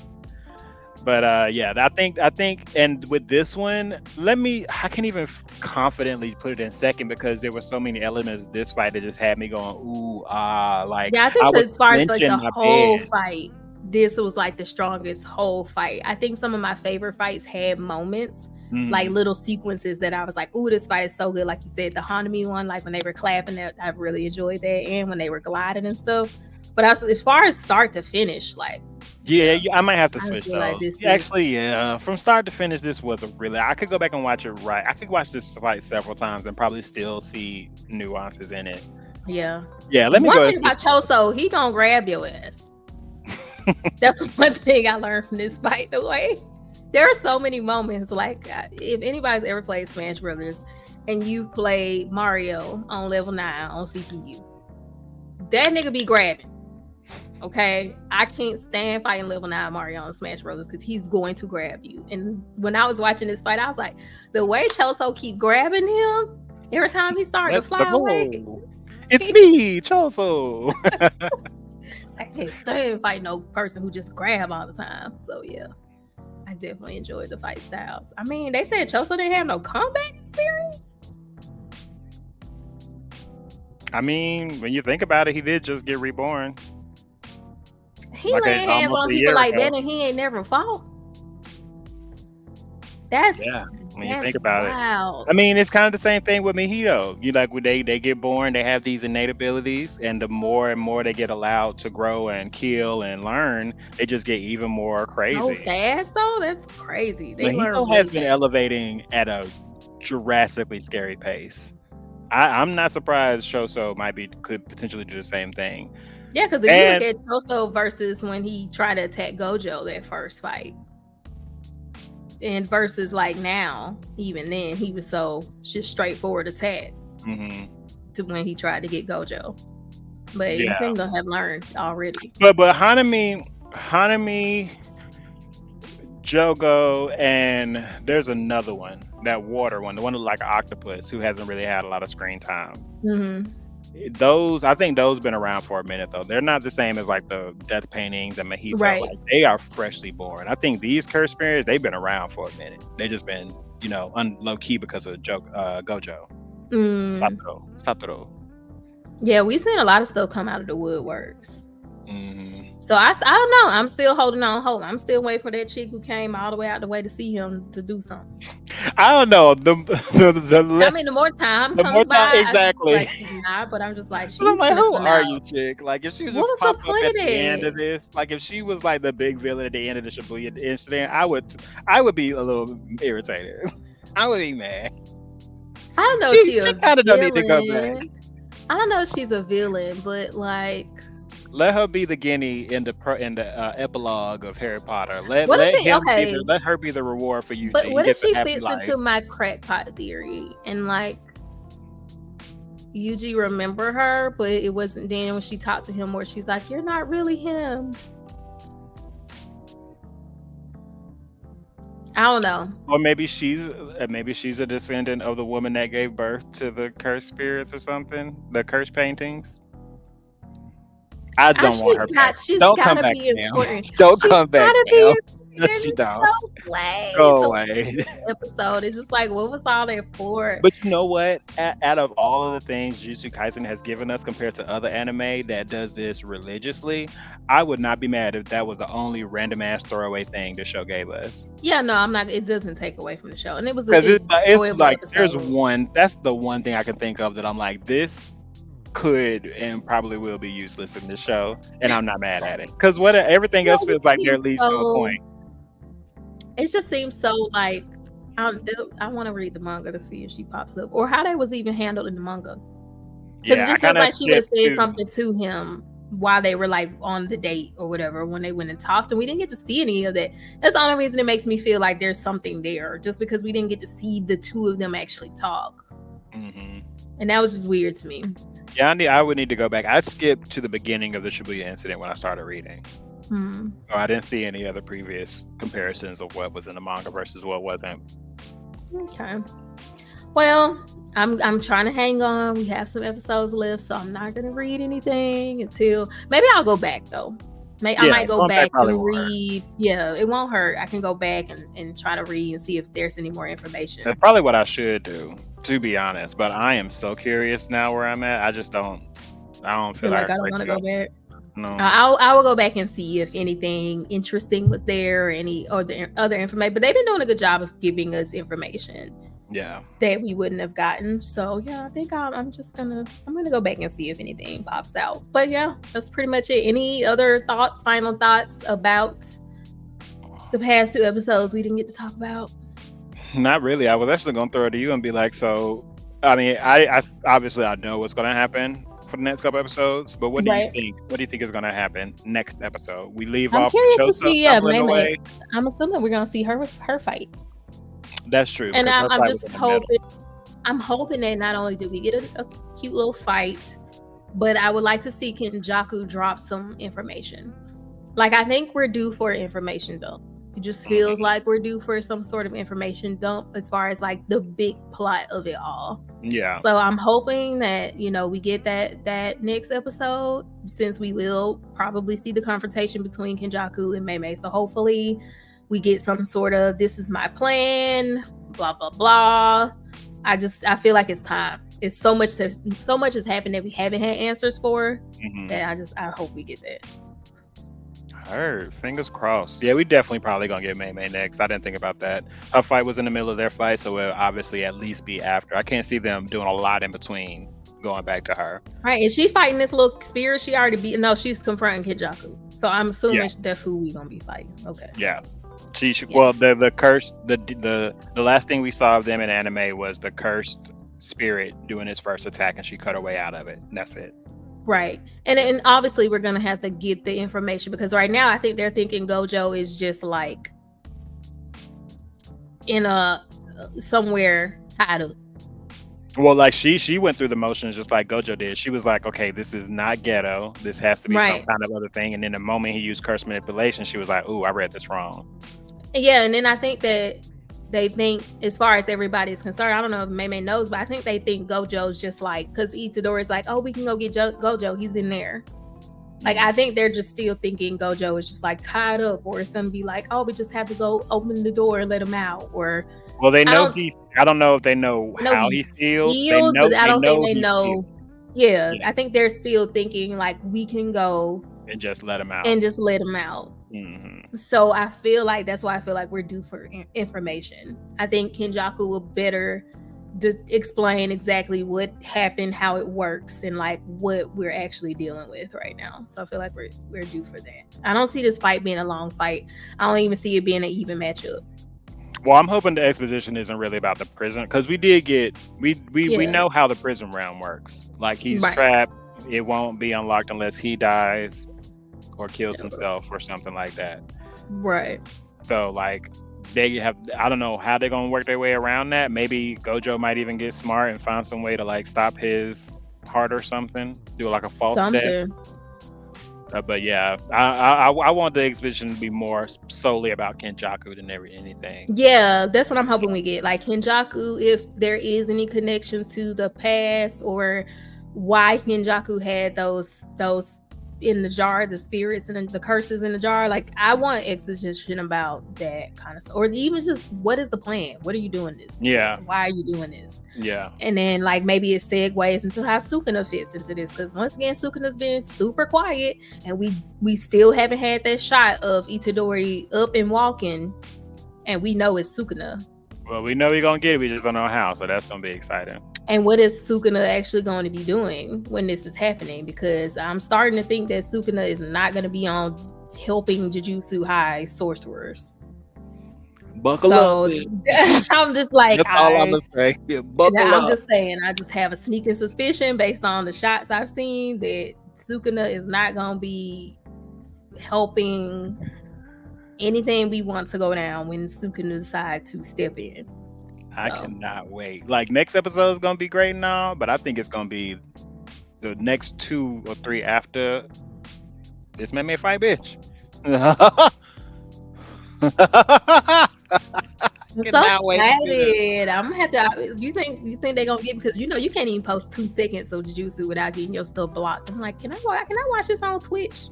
S2: But yeah, I think, and with this one, I can't even confidently put it in second because there were so many elements of this fight that just had me going, ooh, like
S1: Yeah, I
S2: I
S1: think
S2: was
S1: as far as like
S2: clenching
S1: the
S2: my
S1: whole
S2: bed.
S1: fight, this was like the strongest whole fight. I think some of my favorite fights had moments, like little sequences that I was like, ooh, this fight is so good. Like you said, the Hanami one, like when they were clapping, I really enjoyed that, and when they were gliding and stuff. But as far as start to finish, like,
S2: Yeah, I might have to
S1: I
S2: switch
S1: feel like
S2: those.
S1: this
S2: Actually,
S1: is
S2: yeah, from start to finish, this wasn't really. I could go back and watch it. Right, I could watch this fight several times and probably still see nuances in it.
S1: yeah.
S2: Yeah, let me
S1: One
S2: go.
S1: thing about Choso, he gonna grab your ass. That's one thing I learned from this fight. The way there are so many moments, like if anybody's ever played Smash Brothers and you played Mario on level 9 on CPU, that nigga be grabbing. Okay, I can't stand fighting level 9 Mario on Smash Brothers because he's going to grab you. And when I was watching this fight, I was like, the way Choso keep grabbing him every time he started to fly away.
S2: It's me, Choso.
S1: I can't stand fight no person who just grab all the time. So yeah, I definitely enjoyed the fight styles. I mean, they said Choso didn't have no combat experience.
S2: I mean, when you think about it, he did just get reborn.
S1: He
S2: Like
S1: laying hands
S2: almost
S1: on
S2: a
S1: people
S2: year
S1: like
S2: ago.
S1: that and he ain't never fought. That's
S2: When you think about
S1: wild.
S2: it. I mean, it's kind of the same thing with Mihito. You like when they get born, they have these innate abilities, and the more and more they get allowed to grow and kill and learn, they just get even more crazy.
S1: So fast though, that's crazy. They learn
S2: Mihito
S1: really
S2: has been
S1: fast.
S2: elevating at a drastically scary pace. I'm not surprised Choso could potentially do the same thing.
S1: Yeah, because if you look at Choso versus when he tried to attack Gojo that first fight, and versus like now, even then, he was so just straightforward attack to when he tried to get Gojo. But he seemed to have learned already.
S2: But Hanami, Jogo, and there's another one, that water one, the one that like an octopus who hasn't really had a lot of screen time. I think those been around for a minute though. They're not the same as like the death paintings and Mojito.
S1: Right.
S2: Like they are freshly born. I think these curse spirits, they've been around for a minute. They just been, low key because of Gojo. Satoru.
S1: Yeah, we've seen a lot of stuff come out of the woodworks. So I don't know. I'm still holding on hope. I'm still waiting for that chick who came all the way out the way to see him to do something.
S2: I don't know. The
S1: more time comes by,
S2: exactly.
S1: I just like she's not, but I'm just like,
S2: I'm like, who are you, chick? Like, if she was just
S1: what was
S2: pop
S1: the
S2: up
S1: point
S2: at
S1: of
S2: the
S1: that?
S2: end of this, like, if she was like the big villain at the end of the Shibuya incident, I would be a little irritated. I would be mad.
S1: I don't know. She
S2: kind of don't need to go back.
S1: I don't know if she's a villain, but like,
S2: let her be the guinea in the epilogue of Harry Potter. Let her be the reward for Yuji.
S1: But what if she fits into my crackpot theory and like Yuji remember her, but it wasn't then when she talked to him where she's like, "You're not really him." I don't know.
S2: Or maybe she's a descendant of the woman that gave birth to the cursed spirits or something. The cursed paintings. I don't want her back. Don't come back now. Don't come back now. She don't. Go away.
S1: Episode. It's just like, what was all that for?
S2: But you know what? Out of all of the things Jujutsu Kaisen has given us compared to other anime that does this religiously, I would not be mad if that was the only random ass throwaway thing the show gave us.
S1: Yeah, no, I'm not. It doesn't take away from the show, and it was
S2: it's like there's one. That's the one thing I can think of that I'm like, this could and probably will be useless in this show, and I'm not mad at it because everything else feels like there leads to a point.
S1: It just seems so like I want to read the manga to see if she pops up or how that was even handled in the manga. Because it just seems like she would have said something to him while they were like on the date or whatever when they went and talked, and we didn't get to see any of that. That's the only reason it makes me feel like there's something there, just because we didn't get to see the two of them actually talk. And that was just weird to me.
S2: Yeah, I would need to go back. I skipped to the beginning of the Shibuya incident when I started reading.
S1: Hmm.
S2: So I didn't see any other previous comparisons of what was in the manga versus what wasn't.
S1: Okay. Well, I'm trying to hang on. We have some episodes left, so I'm not gonna read anything until maybe I'll go back though. I
S2: Yeah,
S1: might go
S2: going back
S1: back
S2: probably
S1: and
S2: won't hurt.
S1: read. Yeah, it won't hurt. I can go back and try to read and see if there's any more information.
S2: That's probably what I should do, to be honest. But I am so curious now where I'm at. I just don't. I don't feel
S1: Feel like
S2: like
S1: I don't want to go back.
S2: No.
S1: I will go back and see if anything interesting was there or any other information. But they've been doing a good job of giving us information.
S2: Yeah.
S1: That we wouldn't have gotten. So yeah, I think I'm gonna go back and see if anything pops out. But yeah, that's pretty much it. Any other thoughts, final thoughts about the past 2 episodes we didn't get to talk about?
S2: Not really. I was actually gonna throw it to you and be like, so I mean, I obviously I know what's gonna happen for the next couple episodes, but what do you think? What do you think is gonna happen next episode? We leave
S1: I'm
S2: off
S1: curious
S2: with
S1: to
S2: Choso
S1: see, yeah,
S2: stumbling away.
S1: I'm assuming we're gonna see her fight.
S2: That's true.
S1: And I'm just hoping. I'm hoping that not only do we get a cute little fight, but I would like to see Kenjaku drop some information. Like I think we're due for an information dump. It just feels like we're due for some sort of information dump as far as like the big plot of it all.
S2: Yeah.
S1: So I'm hoping that we get that next episode, since we will probably see the confrontation between Kenjaku and Mei Mei. So hopefully we get some sort of "this is my plan," blah blah blah. I feel like it's time. It's so much has happened that we haven't had answers for. That I hope we get that.
S2: Heard. Fingers crossed. Yeah, we definitely probably gonna get Mei Mei next. I didn't think about that. Her fight was in the middle of their fight, so it'll obviously at least be after. I can't see them doing a lot in between going back to her.
S1: Right. Is she fighting this little spirit? She already beat. No, she's confronting Kenjaku. So I'm assuming that's who we gonna be fighting. Okay.
S2: Yeah. She should. Well, the cursed the last thing we saw of them in anime was the cursed spirit doing its first attack, and she cut her way out of it. And that's it.
S1: Right. And obviously we're gonna have to get the information, because right now I think they're thinking Gojo is just like in a somewhere tied up.
S2: Well, like she went through the motions just like Gojo did. She was like, okay, this is not ghetto. This has to be some kind of other thing. And then the moment he used curse manipulation, she was like, ooh, I read this wrong.
S1: Yeah, and then I think that they think, as far as everybody's concerned, I don't know if Mei Mei knows, but I think they think Gojo's just like, because Itadori's like, oh, we can go get Gojo. He's in there. Like, I think they're just still thinking Gojo is just like tied up, or it's gonna be like, oh, we just have to go open the door and let him out, or.
S2: Well, they know I don't know if they know how he's sealed.
S1: But I don't think they know. Yeah, I think they're still thinking like we can go
S2: and just let him out.
S1: Mm-hmm. So I feel like that's why I feel like we're due for information. I think Kenjaku will better explain exactly what happened, how it works, and like what we're actually dealing with right now. So I feel like we're due for that. I don't see this fight being a long fight. I don't even see it being an even matchup.
S2: Well, I'm hoping the exposition isn't really about the prison, because we did get we know how the prison realm works. Like he's trapped. It won't be unlocked unless he dies or kills himself or something like that.
S1: Right.
S2: So like I don't know how they're gonna work their way around that. Maybe Gojo might even get smart and find some way to like stop his heart or something. Do like a false death. But yeah, I want the exhibition to be more solely about Kenjaku than anything.
S1: Yeah, that's what I'm hoping we get. Like Kenjaku, if there is any connection to the past, or why Kenjaku had those in the jar, the spirits and the curses in the jar. Like I want exposition about that kind of stuff, or even just what is the plan? What are you doing this?
S2: Yeah.
S1: Why are you doing this?
S2: Yeah.
S1: And then like maybe it segues into how Sukuna fits into this, because once again Sukuna's been super quiet, and we still haven't had that shot of Itadori up and walking, and we know it's Sukuna.
S2: Well, we know we're gonna get it. We just don't know how, so that's gonna be exciting.
S1: And what is Sukuna actually going to be doing when this is happening? Because I'm starting to think that Sukuna is not going to be on helping Jujutsu High sorcerers.
S2: Buckle up.
S1: I'm just like,
S2: that's all I'm gonna say. Yeah,
S1: I'm just saying, I just have a sneaking suspicion based on the shots I've seen that Sukuna is not going to be helping anything we want to go down when Sukuna decides to step in.
S2: I cannot wait. Like next episode is gonna be great now, but I think it's gonna be the next 2 or 3 after this Mei Mei fight, bitch.
S1: I'm so
S2: Cannot wait to do this.
S1: excited. I'm gonna have to. You think they're gonna get, because you can't even post 2 seconds of Jujutsu without getting your stuff blocked. I'm like, can I watch this on Twitch?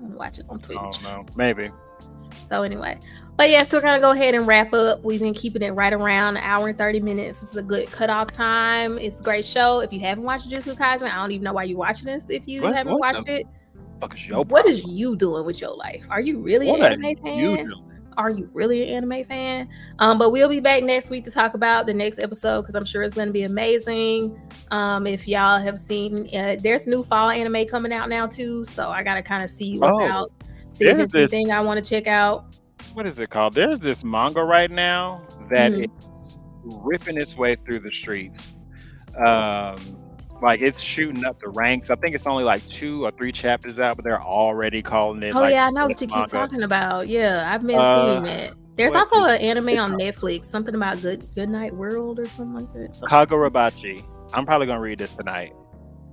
S1: I'm gonna watch it on Twitch.
S2: Oh no, maybe.
S1: So anyway, but yes, we're gonna go ahead and wrap up. We've been keeping it right around an hour and 30 minutes. This is a good cutoff time. It's a great show. If you haven't watched Jujutsu Kaisen, I don't even know why you're watching this. If you haven't watched it, what is you doing with your life? Are you really an anime fan? Are you really an anime fan? But we'll be back next week to talk about the next episode, because I'm sure it's going to be amazing. If y'all have seen, there's new fall anime coming out now too, so I gotta kind of see what's out, see if it's anything I want to check out.
S2: What is it called? There's this manga right now that is ripping its way through the streets. Like, it's shooting up the ranks. I think it's only like 2 or 3 chapters out, but they're already calling it.
S1: Oh yeah, I know what you keep talking about. Yeah, I've been seeing that. There's also an anime on Netflix, something about Good Night World or something like that.
S2: Kagurabachi. I'm probably gonna read this tonight.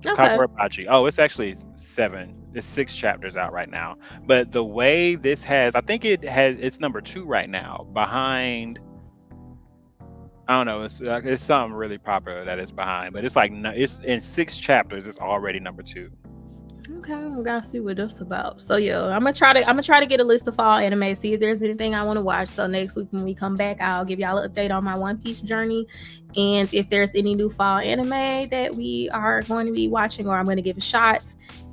S2: Okay. Kagurabachi. Oh, it's actually 7. It's 6 chapters out right now. But the way this has, I think it's number 2 right now, behind. I don't know. It's something really popular that it's behind, but it's like it's in 6 chapters. It's already number 2.
S1: Okay, we gotta see what that's about. So yeah, I'm gonna try to get a list of fall anime, see if there's anything I want to watch. So next week when we come back, I'll give y'all an update on my One Piece journey, and if there's any new fall anime that we are going to be watching, or I'm going to give a shot.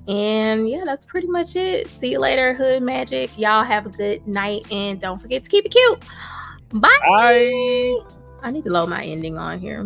S1: And yeah, that's pretty much it. See you later, Hood Magic. Y'all have a good night, and don't forget to keep it cute. Bye.
S2: Bye.
S1: I need to load my ending on here.